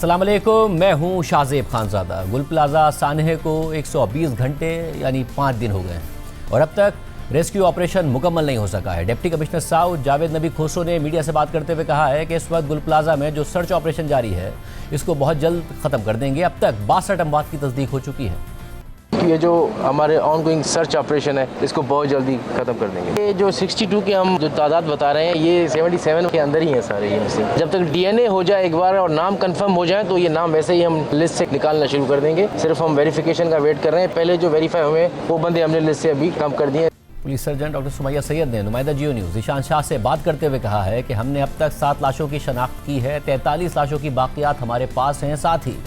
अस्सलाम वालेकुम, मैं हूं शाहजेब खानज़ादा। गुल प्लाजा सानहे को 120 घंटे यानी 5 दिन हो गए हैं और अब तक रेस्क्यू ऑपरेशन मुकम्मल नहीं हो सका है। डिप्टी कमिश्नर साउथ जावेद नबी खोसरो ने मीडिया से बात करते हुए कहा है कि इस वक्त गुल प्लाजा में जो सर्च ऑपरेशन जारी है इसको बहुत जल्द ख़त्म कर देंगे। अब तक 62 अमवात की तस्दीक हो चुकी है। ये जो हमारे ऑनगोइंग सर्च ऑपरेशन है इसको बहुत जल्दी ख़त्म कर देंगे। ये जो 62 के हम जो तादाद बता रहे हैं ये 77 के अंदर ही है सारे ये मिसिंग। जब तक DNA हो जाए एक बार और नाम कंफर्म हो जाए तो ये नाम वैसे ही हम लिस्ट से निकालना शुरू कर देंगे। सिर्फ हम वेरिफिकेशन का वेट कर रहे हैं। पहले जो वेरीफाई हुए वो बंदे हमने लिस्ट से अभी कम कर दिए। Police surgeon doctor Sumaiya Syed ने नुमाइंदा जियो न्यूज़ ईशान शाह से बात करते हुए कहा है कि हमने अब तक 7 लाशों की शनाख्त की है, 43 लाशों की बाकियात हमारे पास हैं, साथ ही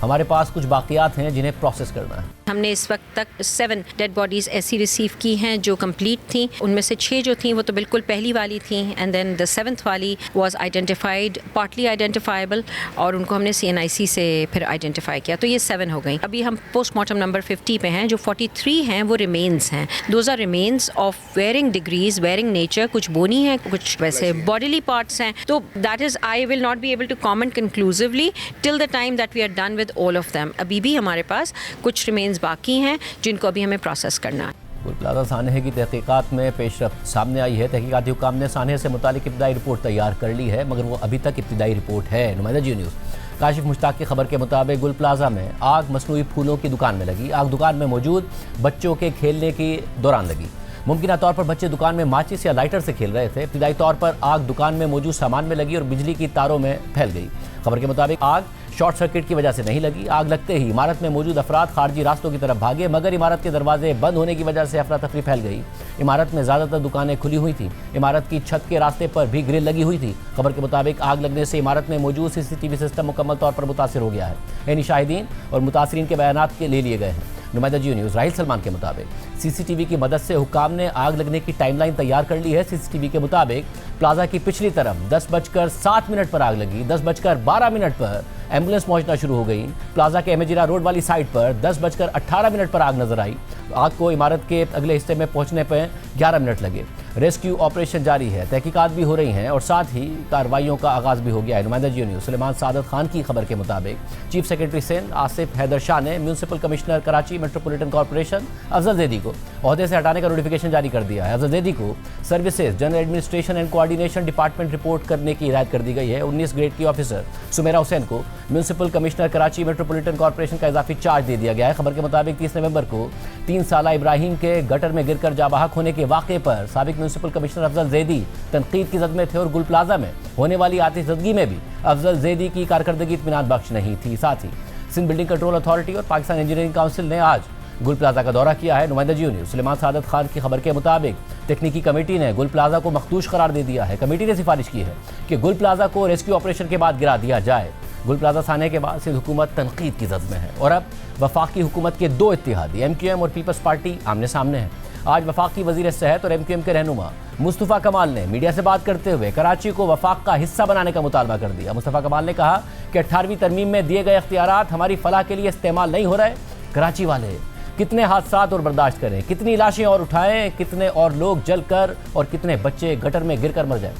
हमारे पास कुछ बाकियात हैं जिन्हें प्रोसेस करना है। हमने इस वक्त तक 7 डेड बॉडीज़ ऐसी रिसीव की हैं जो कंप्लीट थी। उनमें से 6 जो थी वो तो बिल्कुल पहली वाली थी एंड देन द 7th वाली वाज आइडेंटिफाइड, पार्टली आइडेंटिफाइबल, और उनको हमने CNIC से फिर आइडेंटिफाई किया तो ये 7 हो गई। अभी हम पोस्टमार्टम नंबर 50 पे हैं। जो 43 हैं वो रिमेन्स हैं। Those are remains of varying degrees, varying nature, कुछ बोनी है, कुछ वैसे बॉडीली पार्ट्स हैं। तो that is I will not be able to comment conclusively till the time that we are done with all of them. अभी भी हमारे पास कुछ रिमेन्स बाकी हैं जिनको अभी हमें प्रोसेस करना है। गुल प्लाजा सानहे की तहकीकात में पेशरफ्त सामने आई है। तहकीकाती हुकाम ने सानहे से मुतालिक इब्तदाई रिपोर्ट तैयार कर ली है मगर वो अभी तक इब्तदाई रिपोर्ट है। नुमाइंदा जियो न्यूज़ काशिफ मुश्ताक की खबर के मुताबिक गुल प्लाजा में आग मसनूई फूलों की दुकान में लगी। आग दुकान में मौजूद बच्चों के खेलने के दौरान लगी। मुमकिन तौर पर बच्चे दुकान में माचिस या लाइटर से खेल रहे थे। इब्तदाई तौर पर आग दुकान में मौजूद सामान में लगी और बिजली की तारों में फैल गई। खबर के मुताबिक आग शॉर्ट सर्किट की वजह से नहीं लगी। आग लगते ही इमारत में मौजूद अफराद खारजी रास्तों की तरफ भागे मगर इमारत के दरवाजे बंद होने की वजह से अफरा तफरी फैल गई। इमारत में ज़्यादातर दुकानें खुली हुई थी। इमारत की छत के रास्ते पर भी ग्रिल लगी हुई थी। खबर के मुताबिक आग लगने से इमारत में मौजूद CCTV सिस्टम मुकम्मल तौर पर मुतासिर हो गया है। यानी शाहिदीन और मुतासरीन के बयानात के ले लिए गए हैं। नुमाइंदा जियो न्यूज़ राहिल सलमान के मुताबिक CCTV की मदद से हुकाम ने आग लगने की टाइमलाइन तैयार कर ली है। CCTV के मुताबिक प्लाजा की पिछली तरफ 10:07 पर आग लगी। 10:12 पर एम्बुलेंस पहुंचना शुरू हो गई। प्लाजा के अहमदजीरा रोड वाली साइड पर 10:18 पर आग नजर आई। आग को इमारत के अगले हिस्से में पहुंचने पर 11 मिनट लगे। रेस्क्यू ऑपरेशन जारी है, तहकीकात भी हो रही हैं और साथ ही कार्रवाइयों का आगाज़ भी हो गया है। नुमाइंदा जियो न्यूज़ सुलेमान सादत खान की खबर के मुताबिक चीफ सेक्रेटरी सिंध आसिफ हैदर शाह ने municipal commissioner Karachi metropolitan corporation Afzal Zaidi को ओहदे से हटाने का नोटिफिकेशन जारी कर दिया है। अफजल जैदी को services, general administration and coordination department report करने की हिदायत कर दी गई है। 19 ग्रेड की ऑफिसर सुमेरा हुसैन को municipal commissioner Karachi metropolitan corporation का इजाफी चार्ज दे दिया गया है। खबर के मुताबिक 30 नवंबर को 3 साला इब्राहिम के गटर में गिरकर जाबाहक होने के वाक़े पर साबिक म्यूनसिपल कमिश्नर अफजल जैदी तनकीद की जद में थे और गुल प्लाजा में होने वाली आतिशज़दगी में भी अफजल जैदी की कारकर्दगी इत्मीनान बख्श नहीं थी। साथ ही सिंध बिल्डिंग कंट्रोल अथॉरिटी और पाकिस्तान इंजीनियरिंग काउंसिल ने आज गुल प्लाजा का दौरा किया है। नुमाइंदा जियो न्यूज़ सुलेमान सादत खान की खबर के मुताबिक तकनीकी कमेटी ने गुल प्लाजा को मखदूश करार दे दिया है। कमेटी ने सिफारिश की है कि गुल प्लाजा को रेस्क्यू ऑपरेशन के बाद गिरा दिया जाए। गुल प्लाजा साने के बाद सिंध हुकूमत तनकीद की जद में है और अब वफाकी हुकूमत के 2 इत्तेहादी MQM और पीपल्स पार्टी आमने सामने हैं। आज वफाकी वजीर सेहत और MQM के रहनुमा मुस्तफ़ा कमाल ने मीडिया से बात करते हुए कराची को वफाक का हिस्सा बनाने का मुतालबा कर दिया। मुस्तफ़ा कमाल ने कहा कि 18वीं तरमीम में दिए गए इख्तियारात हमारी फलाह के लिए इस्तेमाल नहीं हो रहे। कराची वाले कितने हादसात और बर्दाश्त करें, कितनी लाशें और उठाएं, कितने और लोग जल कर और कितने बच्चे गटर में गिर कर मर जाए।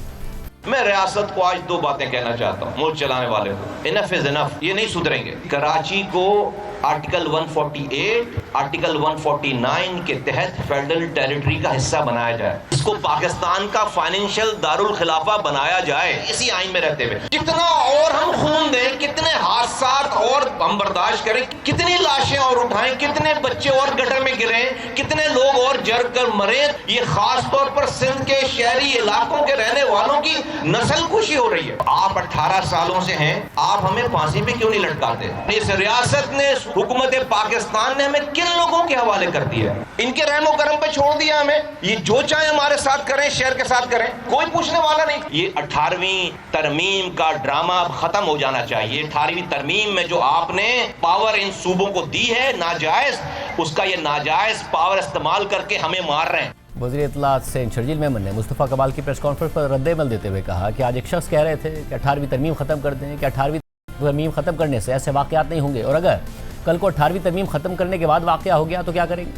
मैं रियासत को आज 2 बातें कहना चाहता हूँ, मुल्क चलाने वाले को। इनफ इज इनफ, ये नहीं सुधरेंगे। कराची को आर्टिकल 148, आर्टिकल 149 के तहत फेडरल टेरिटरी का हिस्सा बनाया जाए। इसको पाकिस्तान का फाइनेंशियल दारुल खिलाफा बनाया जाए इसी आइन में रहते हुए। कितना और हम खून दें, कितने हादसात और हम बर्दाश्त करें, कितनी लाशें और उठाएं, कितने बच्चे और गटर में गिरें, कितने लोग और जर कर मरे। ये खास तौर पर सिंध के शहरी इलाकों के रहने वालों की नस्ल खुशी हो रही है। आप 18 सालों से हैं, आप हमें फांसी पे क्यों नहीं लटकाते? इस रियासत ने, हुकूमत पाकिस्तान ने हमें किन लोगों के हवाले कर दिया? इनके रहमो करम पे छोड़ दिया हमें। ये जो चाहे हमारे साथ करें, शहर के साथ करें, कोई पूछने वाला नहीं। ये 18वीं तरमीम का ड्रामा अब खत्म हो जाना चाहिए। 18वीं तरमीम में जो आपने पावर इन सूबों को दी है नाजायज, उसका ये नाजायज पावर इस्तेमाल करके हमें मार रहे हैं। वज़ीर इत्तलात सैयद शर्जील मेमन ने मुस्तफ़ा कमाल की प्रेस कॉन्फ्रेंस पर रद्द-ए-अमल देते हुए कहा कि आज एक शख्स कह रहे थे कि 18वीं तरमीम ख़त्म कर दें, कि 18वीं तरमीम ख़त्म करने से ऐसे वाक़यात नहीं होंगे और अगर कल को 18वीं तरमीम ख़त्म करने के बाद वाक़या हो गया तो क्या करेंगे?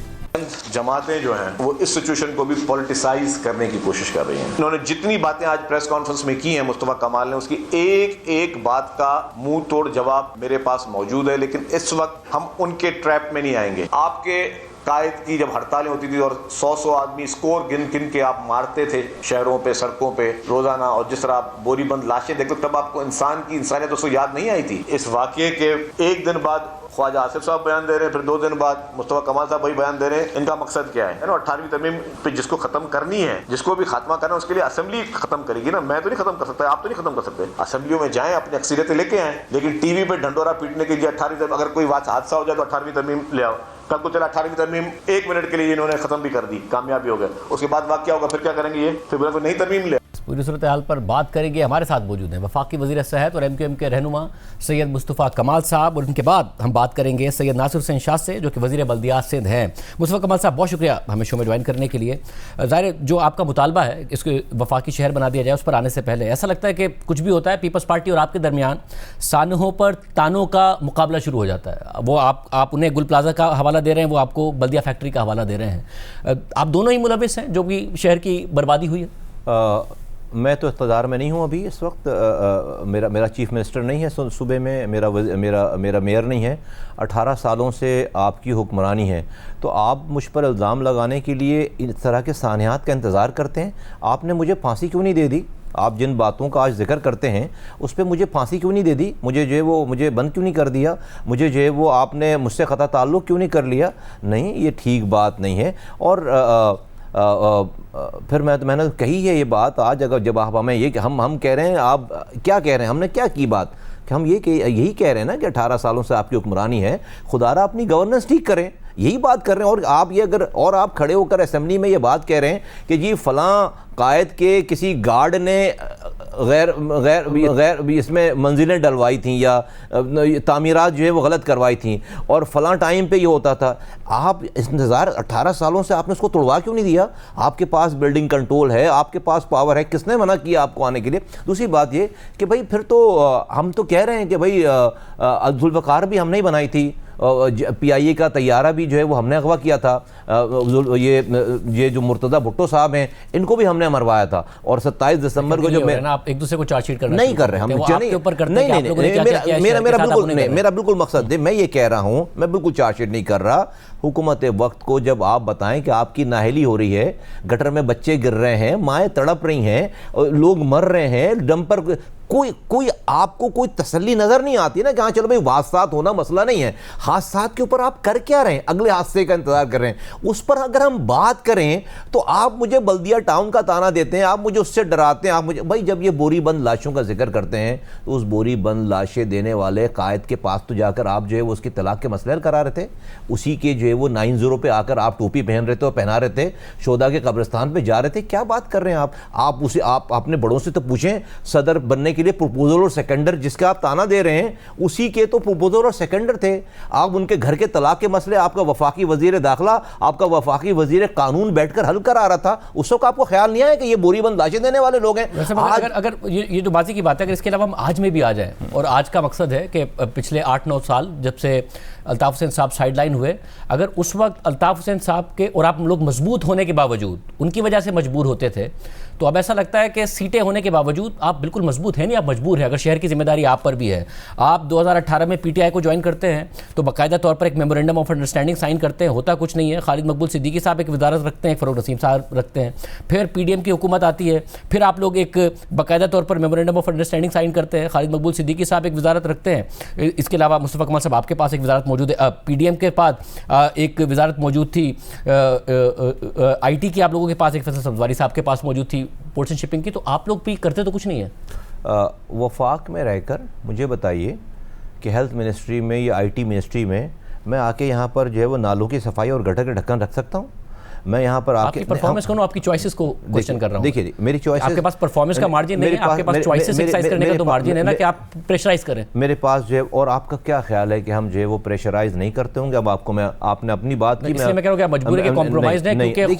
जमातें जो हैं वो इस सिचुएशन को भी पॉलिटिसाइज करने की कोशिश कर रही हैं। इन्होंने जितनी बातें आज प्रेस कॉन्फ्रेंस में की हैं मुस्तफा कमाल ने, उसकी एक एक बात का मुंह तोड़ जवाब मेरे पास मौजूद है, लेकिन इस वक्त हम उनके ट्रैप में नहीं आएंगे। आपके कायद की जब हड़तालें होती थी और 100 आदमी स्कोर गिन गिन के आप मारते थे शहरों पे, सड़कों पे रोजाना, और जिस तरह आप बोरीबंद लाशें देखते तब आपको इंसान की इंसानियत उसको याद नहीं आई थी। इस वाकये के एक दिन बाद ख्वाजा आसिफ साहब बयान दे रहे हैं, फिर 2 दिन बाद मुस्तफा कमाल साहब वही बयान दे रहे हैं। इनका मकसद क्या है ना? 18वीं तरमीम पे जिसको खत्म करनी है, जिसको भी खात्मा करना है, उसके लिए असेंबली खत्म करेगी ना। मैं तो नहीं खत्म कर सकता, आप तो नहीं खत्म कर सकते। असेंबलियों में जाएं, अपनी अक्सरियतें लेके आए, लेकिन टीवी पे ढंडोरा पीटने के लिए 18वीं, अगर कोई हादसा हो जाए तो 18वीं तरमीम ले आओ। कल को चला 18वीं तरमीम 1 मिनट के लिए इन्होंने खत्म भी कर दी, कामयाबी हो गए, उसके बाद वाक़ क्या होगा? फिर क्या करेंगे ये? फिर बोला कोई नई तरमीम ले। पूरी सूरत हाल पर बात करेंगे। हमारे साथ मौजूद हैं वफाकी वज़ीर सेहत और MQM के रहनुमा सैयद मुस्तफ़ा कमाल साहब, और उनके बाद हम बात करेंगे सैयद नासिर हुसैन शाह से जो कि वज़ीर बल्दियात सिंध हैं। मुस्तफ़ा कमाल साहब, बहुत शुक्रिया हमें शो में ज्वाइन करने के लिए। ज़ाहिर जो आपका मुतालबा है इसको वफाकी शहर बना दिया जाए, उस पर आने से पहले ऐसा लगता है कि कुछ भी होता है पीपल्स पार्टी और आपके दरमियान सानहों पर तानों का मुकाबला शुरू हो जाता है। वो आप उन्हें गुल प्लाजा का हवाला दे रहे हैं, वो आपको बल्दिया फैक्ट्री का हवाला दे रहे हैं। आप दोनों ही मुलविस हैं जो कि शहर की बर्बादी हुई है। मैं तो इक़्तिदार में नहीं हूँ अभी इस वक्त। मेरा चीफ़ मिनिस्टर नहीं है सूबे में, मेरा मेयर नहीं है। 18 सालों से आपकी हुक्मरानी है, तो आप मुझ पर इल्ज़ाम लगाने के लिए इस तरह के सानियात का इंतज़ार करते हैं। आपने मुझे फांसी क्यों नहीं दे दी? आप जिन बातों का आज जिक्र करते हैं उस पर मुझे फांसी क्यों नहीं दे दी? मुझे जो है वो मुझे बंद क्यों नहीं कर दिया? मुझे जो है वो आपने मुझसे ख़ता ताल्लुक़ क्यों नहीं कर लिया? नहीं, ये ठीक बात नहीं है। और फिर मैंने कही है ये बात आज, अगर जब आप हमें ये हम कह रहे हैं, आप क्या कह रहे हैं? हमने क्या की बात कि हम यही कह रहे हैं ना कि 18 सालों से आपकी हुक्मरानी है, खुदारा अपनी गवर्नेंस ठीक करें, यही बात कर रहे हैं। और आप ये अगर और आप खड़े होकर असेंबली में ये बात कह रहे हैं कि जी फ़लाँ कायद के किसी गार्ड ने गैर इसमें मंजिलें डलवाई थी या तामीरात जो है वो गलत करवाई थी और फ़लाँ टाइम पे ये होता था। आप इंतज़ार 18 सालों से आपने उसको तोड़वा क्यों नहीं दिया? आपके पास बिल्डिंग कंट्रोल है, आपके पास पावर है, किसने मना किया आपको आने के लिए? दूसरी बात ये कि भाई फिर तो हम तो कह रहे हैं कि भाई जुल्फ़िकार भी हमने ही बनाई थी, PIA का तैयारा भी जो है वो हमने अगवा किया था, ये जो मुर्तज़ा भुट्टो साहब हैं इनको भी हमने मरवाया था। और 27 दिसंबर को जो आप एक दूसरे को चार्जशीट करना नहीं कर रहे, हम मेरा बिल्कुल मकसद है, मैं ये कह रहा हूँ, मैं बिल्कुल चार्जशीट नहीं कर रहा। हुकूमत वक्त को जब आप बताएं कि आपकी नाहली हो रही है, गटर में बच्चे गिर रहे हैं, माएँ तड़प रही हैं, लोग मर रहे हैं, डंपर कोई आपको कोई तसल्ली नज़र नहीं आती ना कि हाँ चलो भाई हादसात होना मसला नहीं है। हादसात के ऊपर आप कर क्या रहे हैं? अगले हादसे का इंतज़ार कर रहे हैं। उस पर अगर हम बात करें तो आप मुझे बल्दिया टाउन का ताना देते हैं, आप मुझे उससे डराते हैं। आप मुझे भाई जब ये बोरी बंद लाशों का जिक्र करते हैं तो उस बोरी बंद लाशें देने वाले कायद के पास तो जाकर आप जो है वो उसकी तलाक के मसले हल करा रहे थे। उसी के जो है वो 90 पे आकर आप टोपी पहन रहे थे और पहना रहे थे, शोदा के कब्रिस्तान पर जा रहे थे। क्या बात कर रहे हैं आप उसे आप अपने बड़ों से तो पूछें, सदर बनने के लिए प्रपोजल और सेकेंडर जिसका आप ताना दे रहे हैं उसी के तो प्रपोजल और सेकेंडर थे। आप उनके घर के तलाक के मसले आपका वफाकी वजीर दाखिला, आपका वफाकी वजीर कानून बैठकर हल करा रहा था। उस वक्त आपको ख्याल नहीं आया कि ये बोरी बंद लाशें देने वाले लोग हैं? अगर ये जो बाजी की बात है, अगर इसके अलावा हम आज में भी आ जाएं, और आज का मकसद है कि पिछले 8-9 साल जब से अल्ताफ़ हुसैन साहब साइडलाइन हुए, अगर उस वक्त अल्ताफ़ हुसैन साहब के और आप लोग मजबूत होने के बावजूद उनकी वजह से मजबूर होते थे, तो अब ऐसा लगता है कि सीटें होने के बावजूद आप बिल्कुल मजबूत हैं नहीं, आप मजबूर हैं। अगर शहर की जिम्मेदारी आप पर भी है, आप 2018 में PTI को ज्वाइन करते हैं तो बाकायदा तौर पर एक मेमोरेंडम ऑफ अंडरस्टैंडिंग साइन करते हैं, होता कुछ नहीं है। खालिद मकबूल सिद्दीकी साहब एक वजारत रखते हैं, फ़रूख नसीम साहब रखते हैं, फिर PDM की हुकूमत आती है, फिर आप लोग एक बाकायदा तौर पर मेमोरेंडम ऑफ अंडरस्टैंडिंग साइन करते हैं, खालिद मकबूल सिद्दीकी साहब एक वजारत रखते हैं। इसके अलावा मुस्तफ़ा कमाल साहब आपके पास एक वजारत मौजूद है, PDM के पास एक वजारत मौजूद थी, IT की आप लोगों के पास एक फैसल सब्ज़वारी साहब के पास मौजूद थी, पोर्ट्स एंड शिपिंग की, तो आप लोग भी करते तो कुछ नहीं है। वफाक में रहकर मुझे बताइए कि हेल्थ मिनिस्ट्री में या IT मिनिस्ट्री में मैं आके यहाँ पर जो है वो नालों की सफाई और गटर के ढक्कन रख सकता हूँ? मैं यहाँ पर आपकी परफॉर्मेंस को, आपकी चॉइसेस को क्वेश्चन कर रहा हूँ। देखिए मेरी चॉइस, आपके पास परफॉर्मेंस का मार्जिन नहीं है, आपके पास चॉइसेस एक्सरसाइज करने का तो मार्जिन है ना कि आप प्रेशराइज करें। मेरे पास जो है, और आपका क्या ख्याल है कि हम जो है वो प्रेशराइज नहीं करते होंगे? अब आपको आपने अपनी बात की, मैं कह रहा हूँ कि मजबूरी के कॉम्प्रोमाइज नहीं, क्योंकि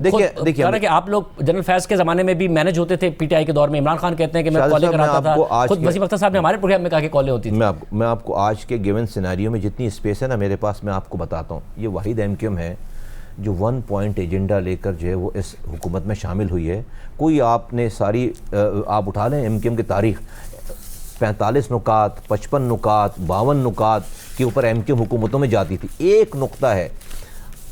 देखिए कि आप लोग जनरल फैज के जमाने में भी मैनेज होते थे PTI के दौर में। इमरान खान कहते हैं कि मैं कॉलें कराता था, खुद वसीम अख्तर साहब ने हमारे प्रोग्राम में कहा कि कॉलें होती थी। मैं आपको आज के गिवन सिनेरियो में जितनी स्पेस है ना मेरे पास, मैं आपको बताता हूँ। ये वाहिद MQM है जो 1 पॉइंट एजेंडा लेकर जो है वो इस हुकूमत में शामिल हुई है, कोई आपने सारी आप उठा लें एमक्यूएम की तारीख, 45 नुकात, 55 नुकात, 52 नुकात के ऊपर एमक्यूएम हुकूमतों में जाती थी। एक नुक्ता है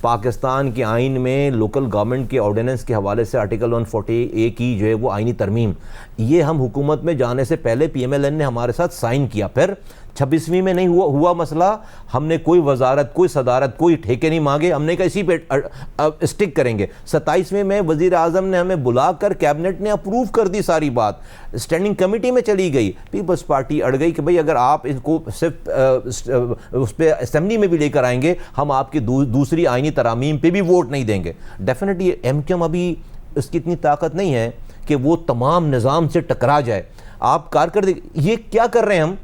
पाकिस्तान के आइन में लोकल गवर्नमेंट के ऑर्डिनेंस के हवाले से आर्टिकल 140A की जो है वो आइनी तरमीम, ये हम हुकूमत में जाने से पहले PMLN ने हमारे साथ साइन किया, फिर 26वीं में नहीं हुआ मसला, हमने कोई वजारत, कोई सदारत, कोई ठेके नहीं मांगे, हमने कहा इसी पे स्टिक करेंगे। 27वें में वज़ीर आज़म ने हमें बुलाकर कैबिनेट ने अप्रूव कर दी सारी बात, स्टैंडिंग कमेटी में चली गई, पीपल्स पार्टी अड़ गई कि भाई अगर आप इनको सिर्फ उस पर असेंबली में भी लेकर आएंगे हम आपकी दूसरी आइनी तरामीम पे भी वोट नहीं देंगे। डेफिनेटली एमक्यूएम अभी उसकी इतनी ताकत नहीं है कि वो तमाम निज़ाम से टकरा जाए। आप कारकर्दगी ये क्या कर रहे हैं,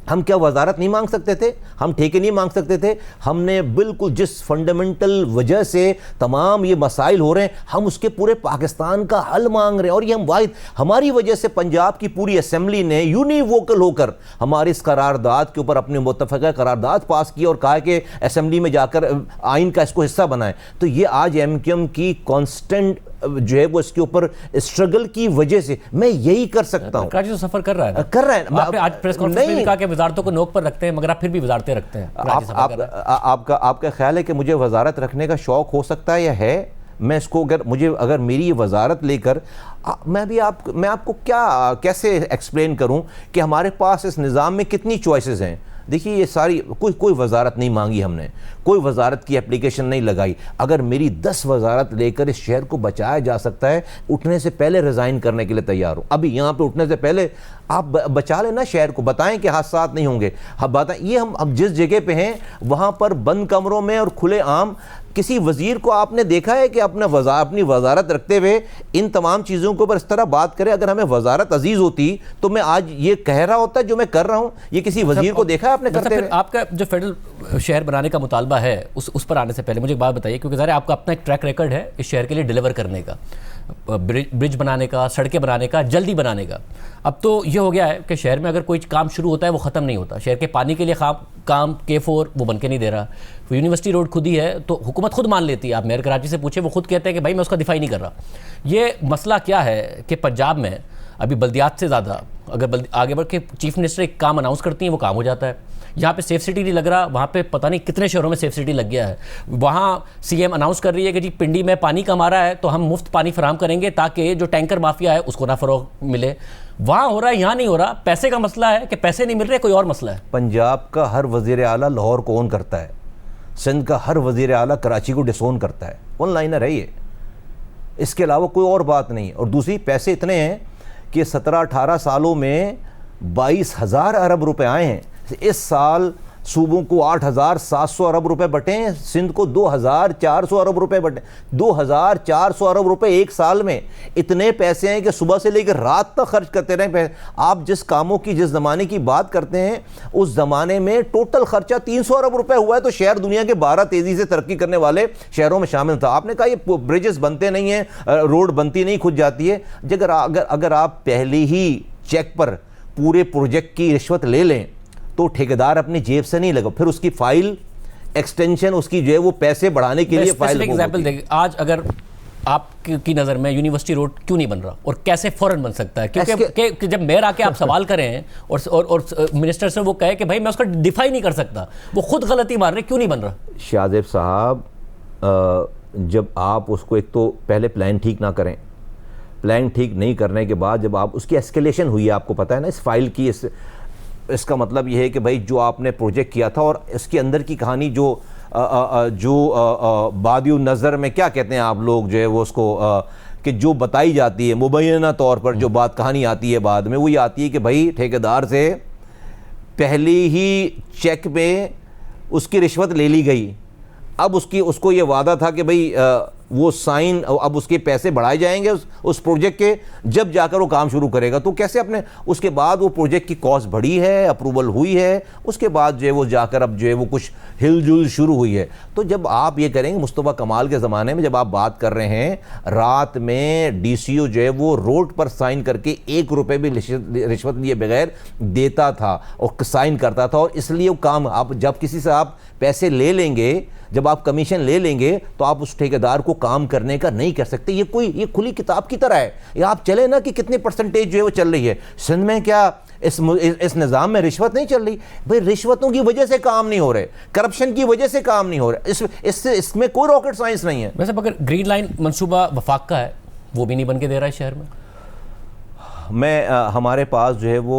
हम क्या वजारत नहीं मांग सकते थे, हम ठेके नहीं मांग सकते थे? हमने बिल्कुल जिस फंडामेंटल वजह से तमाम ये मसाइल हो रहे हैं, हम उसके पूरे पाकिस्तान का हल मांग रहे हैं। और ये हम वाहिद, हमारी वजह से पंजाब की पूरी असेंबली ने यूनिवोकल होकर हमारी इस करारदाद के ऊपर अपने मुत्तफ़क़ा करारदाद पास की और कहा कि असेंबली में जाकर आइन का इसको हिस्सा बनाएं। तो ये आज एमक्यूएम की कॉन्स्टेंट जो है वो इसके ऊपर स्ट्रगल की वजह से मैं यही कर सकता हूँ। कराची तो सफर कर रहा है, कर रहा है। आपने आज प्रेस कॉन्फ्रेंस में कहा कि वजारतों को नोक पर रखते हैं, मगर आप फिर भी वजारतें रखते हैं। आपका ख्याल है कि मुझे वजारत रखने का शौक हो सकता है या है? मैं इसको अगर मेरी ये वजारत लेकर मैं आपको कैसे एक्सप्लेन करूं कि हमारे पास इस निज़ाम में कितनी चॉइसेस हैं। देखिए ये सारी कोई वजारत नहीं मांगी हमने, कोई वजारत की एप्लीकेशन नहीं लगाई। अगर मेरी 10 वजारत लेकर इस शहर को बचाया जा सकता है, उठने से पहले रिज़ाइन करने के लिए तैयार हूँ। अभी यहाँ पे उठने से पहले आप बचा लेना शहर को, बताएं कि हादसात नहीं होंगे। हम बताएं, ये हम जिस जगह पे हैं वहाँ पर बंद कमरों में और खुले आम किसी वज़ीर को आपने देखा है कि अपनी वजारत रखते हुए इन तमाम चीज़ों के ऊपर इस तरह बात करे? अगर हमें वजारत अजीज़ होती तो मैं आज ये कह रहा होता जो मैं कर रहा हूँ। ये किसी वज़ीर को देखा है आपने करते हुए? आपका जो फेडरल शहर बनाने का मुतालबा है उस पर आने से पहले मुझे एक बात बताइए, क्योंकि ज़रा आपका अपना एक ट्रैक रिकॉर्ड है इस शहर के लिए डिलीवर करने का, ब्रिज बनाने का, सड़कें बनाने का, जल्दी बनाने का। अब तो ये हो गया है कि शहर में अगर कोई काम शुरू होता है वो ख़त्म नहीं होता। शहर के पानी के लिए काम K4 वो बन के नहीं दे रहा। तो यूनिवर्सिटी रोड खुद ही है तो हुकूमत खुद मान लेती है। आप मेयर कराची से पूछे, वो खुद कहते हैं कि भाई मैं उसका दिफाई नहीं कर रहा। ये मसला क्या है कि पंजाब में अभी बल्दियात से ज़्यादा अगर आगे बढ़ के चीफ मिनिस्टर एक काम अनाउंस करती हैं वो काम हो जाता है। यहाँ पे सेफ सिटी नहीं लग रहा, वहाँ पे पता नहीं कितने शहरों में सेफ सिटी लग गया है। वहाँ CM अनाउंस कर रही है कि जी पिंडी में पानी कम आ रहा है तो हम मुफ्त पानी फराहम करेंगे ताकि जो टैंकर माफिया है उसको ना फ़रोग मिले। वहाँ हो रहा है, यहाँ नहीं हो रहा। पैसे का मसला है कि पैसे नहीं मिल रहे, कोई और मसला है। पंजाब का हर वज़ीर आला लाहौर को ओन करता है, सिंध का हर वज़ीर आला कराची को डिसोन करता है। वन लाइनर है ये, इसके अलावा कोई और बात नहीं। और दूसरी, पैसे इतने हैं कि 17-18 सालों में 22,000 अरब रुपए आए हैं। इस साल सूबों को 8,700 अरब रुपए बटे हैं, सिंध को 2,400 अरब रुपए बटे। 2,400 अरब रुपए एक साल में, इतने पैसे हैं कि सुबह से लेकर रात तक खर्च करते रहे। आप जिस कामों की, जिस ज़माने की बात करते हैं, उस ज़माने में टोटल खर्चा 300 अरब रुपए हुआ है। तो शहर दुनिया के 12 तेज़ी से तरक्की करने वाले शहरों में शामिल था। आपने कहा ये ब्रिजेस बनते नहीं हैं, रोड बनती नहीं, खुद जाती है। अगर आप पहले ही चेक पर पूरे प्रोजेक्ट की रिश्वत ले लें तो ठेकेदार अपनी जेब से नहीं लगा, फिर उसकी फाइल एक्सटेंशन, उसकी जो है वो पैसे बढ़ाने के लिए फाइल। एग्जांपल देंगे, आज अगर आपकी नज़र में यूनिवर्सिटी रोड क्यों नहीं बन रहा और कैसे फ़ौरन बन सकता है? क्योंकि जब मेयर आके आप सवाल करें और मिनिस्टर से वो कहे कि भाई मैं उसका डिफाई नहीं कर सकता, वो खुद गलती मान रहे, क्यों नहीं बन रहा? शाहजेब साहब, जब आप उसको एक तो पहले प्लान ठीक ना करें, प्लान ठीक नहीं करने के बाद जब आप उसकी एस्केलेशन हुई है, आपको पता है ना इस फाइल की, इसका मतलब यह है कि भाई जो आपने प्रोजेक्ट किया था और इसके अंदर की कहानी जो बादियो नज़र में क्या कहते हैं आप लोग, जो है वो उसको कि जो बताई जाती है मुबैना तौर पर, जो बात कहानी आती है बाद में, वो ये आती है कि भाई ठेकेदार से पहले ही चेक में उसकी रिश्वत ले ली गई। अब उसको ये वादा था कि भाई वो साइन, अब उसके पैसे बढ़ाए जाएंगे उस प्रोजेक्ट के, जब जाकर वो काम शुरू करेगा। तो कैसे अपने उसके बाद वो प्रोजेक्ट की कॉस्ट बढ़ी है, अप्रूवल हुई है, उसके बाद जो है वो जाकर अब जो है वो कुछ हिलजुल शुरू हुई है। तो जब आप ये करेंगे, मुस्तफ़ा कमाल के ज़माने में जब आप बात कर रहे हैं, रात में DCO जो है वो रोड पर साइन करके 1 रुपये भी रिश्वत लिए बगैर देता था और साइन करता था। और इसलिए वो काम, आप जब किसी से आप पैसे ले लेंगे, जब आप कमीशन ले लेंगे, तो आप उस ठेकेदार को काम करने का नहीं कर सकते। ये खुली किताब की तरह है। ये आप चले ना कि कितने परसेंटेज जो है वो चल रही है सिंध में, क्या इस निज़ाम में रिश्वत नहीं चल रही? भाई रिश्वतों की वजह से काम नहीं हो रहे, करप्शन की वजह से काम नहीं हो रहा, इसमें कोई रॉकेट साइंस नहीं है। वैसे अगर ग्रीन लाइन मंसूबा वफाक का है, वो भी नहीं बन के दे रहा है शहर में। हमारे पास जो है वो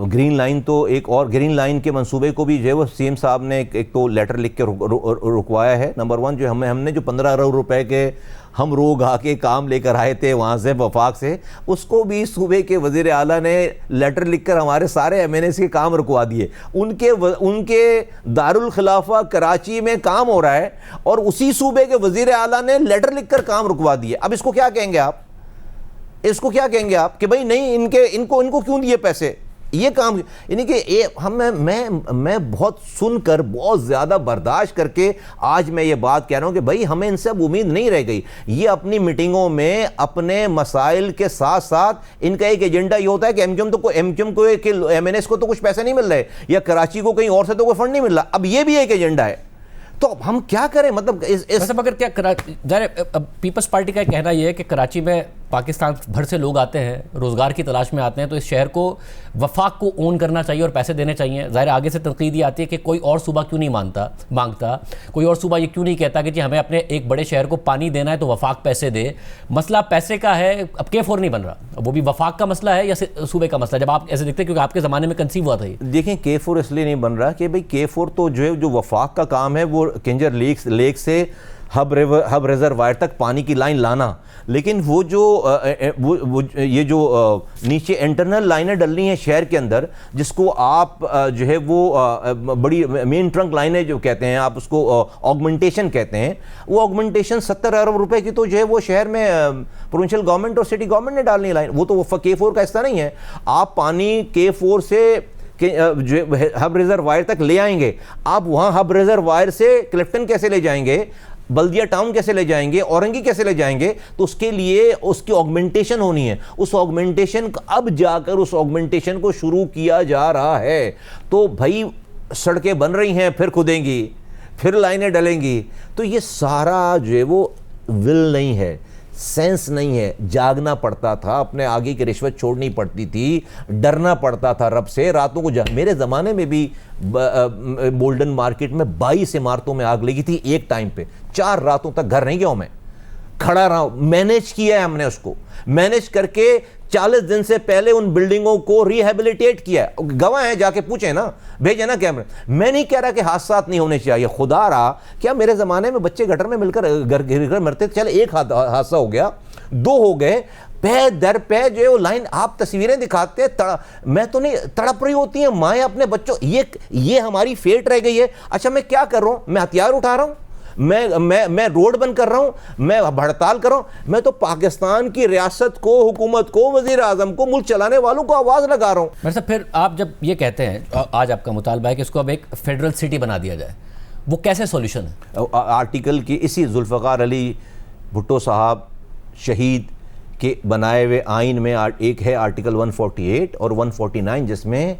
ग्रीन लाइन, तो एक और ग्रीन लाइन के मंसूबे को भी जो है वो CM साहब ने एक तो लेटर लिख के रुकवाया है। नंबर 1 जो हमने जो 15 अरब रुपए के हम रोग आके काम लेकर आए थे वहाँ से वफाक से, उसको भी सूबे के वज़ीर आला ने लेटर लिखकर हमारे सारे MNAs के काम रुकवा दिए। उनके दारुल खिलाफा कराची में काम हो रहा है और उसी सूबे के वज़ीर आला ने लेटर लिखकर काम रुकवा दिए। अब इसको क्या कहेंगे आप? इसको क्या कहेंगे आप कि भाई नहीं, इनको क्यों दिए पैसे? ये काम यानी कि मैं बहुत सुनकर, बहुत ज़्यादा बर्दाश्त करके आज मैं ये बात कह रहा हूँ कि भाई हमें इनसे अब उम्मीद नहीं रह गई। ये अपनी मीटिंगों में अपने मसाइल के साथ साथ इनका एक एजेंडा ये होता है कि MQM को के MNAs को तो कुछ पैसे नहीं मिल रहे, या कराची को कहीं और से तो कोई फंड नहीं मिल रहा। अब ये भी एक एजेंडा है, तो अब हम क्या करें? मतलब इस अगर क्या पीपल्स पार्टी का कहना यह है कि कराची में पाकिस्तान भर से लोग आते हैं, रोज़गार की तलाश में आते हैं, तो इस शहर को वफाक को ओन करना चाहिए और पैसे देने चाहिए। ज़ाहिर आगे से तनकीद ये आती है कि कोई और सूबा क्यों नहीं मांगता, कोई और सूबा ये क्यों नहीं कहता कि जी हमें अपने एक बड़े शहर को पानी देना है तो वफाक पैसे दे। मसला पैसे का है। अब K4 नहीं बन रहा, वो भी वफाक का मसला है या सूबे का मसला? जब आप ऐसे देखते हैं, क्योंकि आपके ज़माने में कंसीव हुआ था ये। देखें, K4 इसलिए नहीं बन रहा कि भाई K4 तो जो है जो वफाक का काम है वो किंजर लेक से हब रिजर्वायर तक पानी की लाइन लाना, लेकिन वो ये जो नीचे इंटरनल लाइनें डलनी हैं शहर के अंदर, जिसको आप जो है वो बड़ी मेन ट्रंक लाइनें जो कहते हैं, आप उसको ऑगमेंटेशन कहते हैं, वो ऑगमेंटेशन 70 अरब रुपए की तो जो है वो शहर में प्रोविंशियल गवर्नमेंट और सिटी गवर्नमेंट ने डालनी लाइन, वो तो K4 का हिस्सा नहीं है। आप पानी K4 से जो हब रिजर्वायर तक ले आएंगे, आप वहाँ हब रिजर्वायर से क्लिफ्टन कैसे ले जाएंगे, बल्दिया टाउन कैसे ले जाएंगे, औरंगी कैसे ले जाएंगे? तो उसके लिए उसकी ऑगमेंटेशन होनी है। उस ऑगमेंटेशन अब जाकर उस ऑगमेंटेशन को शुरू किया जा रहा है। तो भाई सड़कें बन रही हैं, फिर खुदेंगी, फिर लाइनें डलेंगी, तो ये सारा जो है वो विल नहीं है, सेंस नहीं है। जागना पड़ता था, अपने आगे की रिश्वत छोड़नी पड़ती थी, डरना पड़ता था रब से। रातों को मेरे ज़माने में भी बोल्डन मार्केट में 22 इमारतों में आग लगी थी एक टाइम पे। 4 रातों तक घर नहीं गया हूं मैं, खड़ा रहा हूं, मैनेज किया है हमने, उसको मैनेज करके 40 दिन से पहले उन बिल्डिंगों को रिहेबिलिटेट किया है। गवाह हैं, जाके पूछे ना, भेजे ना कैमरे। मैं नहीं कह रहा कि हादसा नहीं होने चाहिए, खुदा रहा क्या मेरे ज़माने में बच्चे गटर में मिलकर गिर मरते थे। चल एक हादसा हो गया, 2 हो गए, पे दर पे जो लाइन आप तस्वीरें दिखाते हैं, मैं तो नहीं, तड़प रही होती हैं माएँ अपने बच्चों। ये हमारी फेट रह गई है। अच्छा मैं क्या कर रहा हूँ? मैं हथियार उठा रहा हूँ, मैं रोड बंद कर रहा हूं, मैं हड़ताल कर रहा हूं, मैं तो पाकिस्तान की रियासत को, हुकूमत को, वजीर आजम को, मुल्क चलाने वालों को आवाज लगा रहा हूं। मतलब फिर आप जब ये कहते हैं, आज आपका मुतालबा है कि इसको अब एक फेडरल सिटी बना दिया जाए, वो कैसे सॉल्यूशन है? आर्टिकल की इसी जुल्फ़िकार अली भुट्टो साहब शहीद के बनाए हुए आइन में एक है आर्टिकल 148 और 149, जिसमें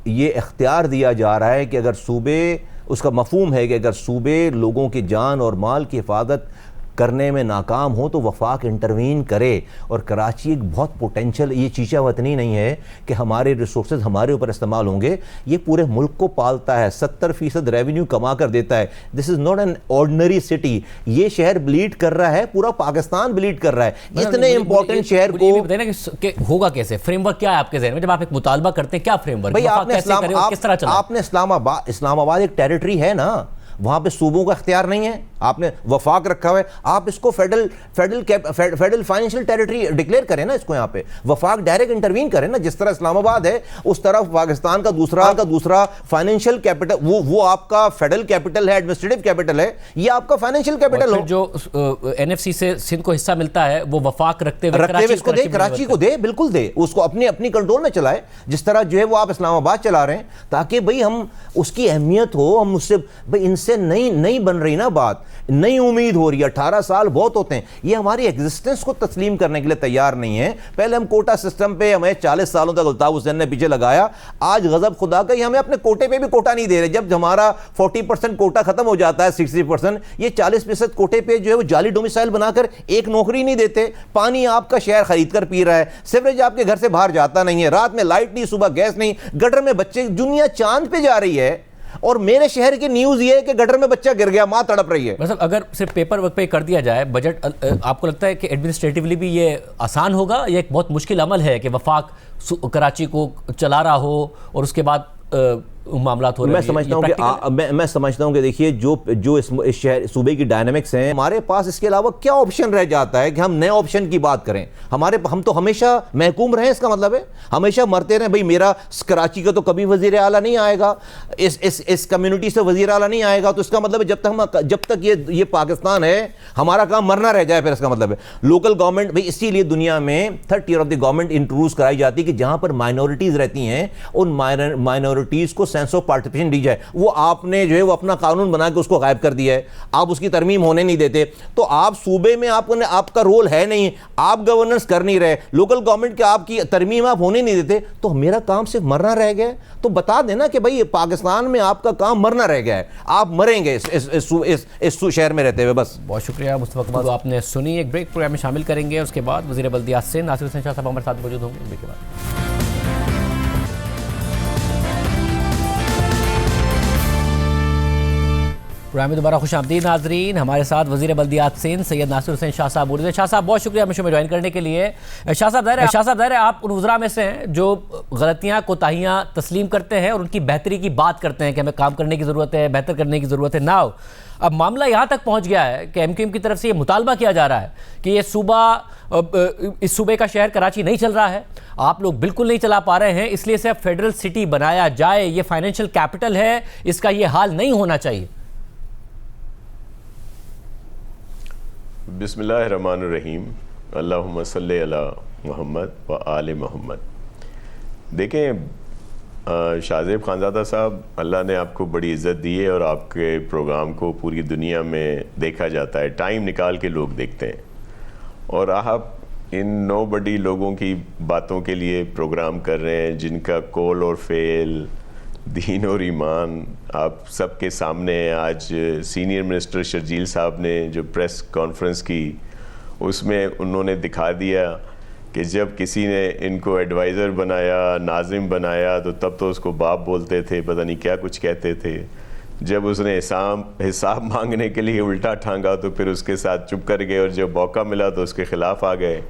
ये इख्तियार दिया जा रहा है कि अगर सूबे, उसका मफहूम है कि अगर सूबे लोगों की जान और माल की हिफाजत करने में नाकाम हो तो वफाक इंटरवीन करे। और कराची एक बहुत पोटेंशियल, ये चीचा वतनी नहीं है कि हमारे रिसोर्सेज हमारे ऊपर इस्तेमाल होंगे, ये पूरे मुल्क को पालता है, 70% रेवेन्यू कमा कर देता है। This is not an ordinary city. ये शहर ब्लीड कर रहा है, पूरा पाकिस्तान ब्लीड कर रहा है। इतने इंपॉर्टेंट शहर को होगा कैसे? फ्रेमवर्क क्या है आपके ज़हन में जब आप एक मुतालबा करते हैं? क्या फ्रेमवर्क? भाई आपने इस्लामाबाद एक टेरिटरी है ना, वहाँ पे सूबों का इख्तियार नहीं है। आपने वफाक रखा हुआ है, आप इसको फेडरल फाइनेंशियल टेरिटरी डिक्लेयर करें ना, इसको यहाँ पे वफाक डायरेक्ट इंटरवीन करें ना। जिस तरह इस्लामाबाद है उस तरफ पाकिस्तान का दूसरा फाइनेंशियल कैपिटल, वो आपका फेडरल कैपिटल है, एडमिनिस्ट्रेटिव कैपिटल है, ये आपका फाइनेंशियल कैपिटल हो। जो एनएफसी से सिंध को हिस्सा मिलता है वो वफाक रखते हुए इसको दे, कराची को दे, बिल्कुल दे, उसको अपनी कंट्रोल में चलाए, जिस तरह जो है वो आप इस्लामाबाद चला रहे हैं, ताकि भाई हम उसकी अहमियत हो, हम उससे भाई इनसे नई बन रही ना बात, नई उम्मीद हो रही है। 18 साल बहुत होते हैं, ये हमारी एग्जिस्टेंस को तस्लीम करने के लिए तैयार नहीं है। पहले हम कोटा सिस्टम पे हमें 40 सालों तक अल्ताफ हुसैन ने पीछे लगाया, आज गजब खुदा का हमें अपने कोटे पे भी कोटा नहीं दे रहे। जब हमारा 40% कोटा खत्म हो जाता है, 60%, ये 40% कोटे पे जो है वो जाली डोमिसाइल बनाकर एक नौकरी नहीं देते। पानी आपका शहर खरीद कर पी रहा है, सीवरेज आपके घर से बाहर जाता नहीं है, रात में लाइट नहीं, सुबह गैस नहीं, गटर में बच्चे, दुनिया चांद पे जा रही है और मेरे शहर की न्यूज़ ये है कि गटर में बच्चा गिर गया, मां तड़प रही है। मतलब अगर सिर्फ पेपर वर्क पे कर दिया जाए बजट, आपको लगता है कि एडमिनिस्ट्रेटिवली भी ये आसान होगा? ये एक बहुत मुश्किल अमल है कि वफाक कराची को चला रहा हो और उसके बाद मामला हो रहे हैं। मैं समझता हूं कि देखिए जो इस शहर सूबे की डायनामिक्स हैं, हमारे पास इसके अलावा क्या ऑप्शन रह जाता है कि हम नए ऑप्शन की बात करें? हम तो हमेशा महकूम रहे, इसका मतलब है हमेशा मरते रहे। भाई मेरा कराची का तो कभी वजीर आला नहीं आएगा, इस कम्युनिटी से वजीर आला नहीं आएगा, तो इसका मतलब है जब तक ये पाकिस्तान है, हमारा काम मरना रह जाए। फिर इसका मतलब है लोकल गवर्नमेंट, भाई इसीलिए दुनिया में 3rd year of the government introduce कराई जाती है कि जहां पर माइनॉरिटीज रहती हैं उन माइनॉरिटीज को सेंस ऑफ पार्टिसिपेशन दी जाए। वो आपने जो है वो अपना कानून बना के उसको गायब कर दिया है, आप उसकी तरमीम होने नहीं देते। तो आप सूबे में आपका रोल है नहीं, आप गवर्नेंस कर नहीं रहे, लोकल गवर्नमेंट के आपकी तरमीम आप होने नहीं देते, तो मेरा काम सिर्फ मरना रह गया है। तो बता देना कि भाई पाकिस्तान में आपका काम मरना रह गया है, आप मरेंगे इस शहर में रहते हुए। बस बहुत शुक्रिया मुस्तफा कमाल, आपने सुनी। एक ब्रेक प्रोग्राम में शामिल करेंगे, उसके बाद वज़ीर बल्दियात सिंध नासिर हुसैन शाह साहब हमारे साथ मौजूद होंगे। ब्रेक के बाद प्रोग्राम में दोबारा खुशामदीद नाजरीन। हमारे साथ वज़ीर बल्दियात सिंध सैयद नासिर हुसैन शाह साहब बोल रहे हैं। शाह साहब बहुत शुक्रिया हमें शो में ज्वाइन करने के लिए। शाह साहब ज़ाहिर है आप उन वज़रा में से हैं जो गलतियाँ कोताहियाँ तस्लीम करते हैं और उनकी बेहतरी की बात करते हैं कि हमें काम करने की ज़रूरत है, बेहतर करने की ज़रूरत है। नाउ अब मामला यहाँ तक पहुँच गया है कि MQM की तरफ से ये मुतालबा किया जा रहा है कि ये इस सूबे का शहर कराची नहीं चल रहा है, आप लोग बिल्कुल नहीं चला पा रहे हैं, इसलिए से अब फेडरल सिटी बनाया जाए, ये फाइनेंशियल कैपिटल है, इसका ये हाल नहीं होना चाहिए। बिस्मिल्लाहिर्रहमानिर्रहीम, अल्लाहुम्मा सल्ली अला मुहम्मद व आले मोहम्मद। देखें शाहज़ेब खानज़ादा साहब, अल्लाह ने आपको बड़ी इज़्ज़त दी है और आपके प्रोग्राम को पूरी दुनिया में देखा जाता है, टाइम निकाल के लोग देखते हैं, और आप इन नोबडी लोगों की बातों के लिए प्रोग्राम कर रहे हैं जिनका कौल और फेल, दीन और ईमान आप सबके सामने है। आज सीनियर मिनिस्टर शर्जील साहब ने जो प्रेस कॉन्फ्रेंस की उसमें उन्होंने दिखा दिया कि जब किसी ने इनको एडवाइज़र बनाया, नाजिम बनाया, तो तब तो उसको बाप बोलते थे, पता नहीं क्या कुछ कहते थे। जब उसने हिसाब मांगने के लिए उल्टा ठांगा तो फिर उसके साथ चुप कर गए, और जब मौका मिला तो उसके ख़िलाफ़ आ गए।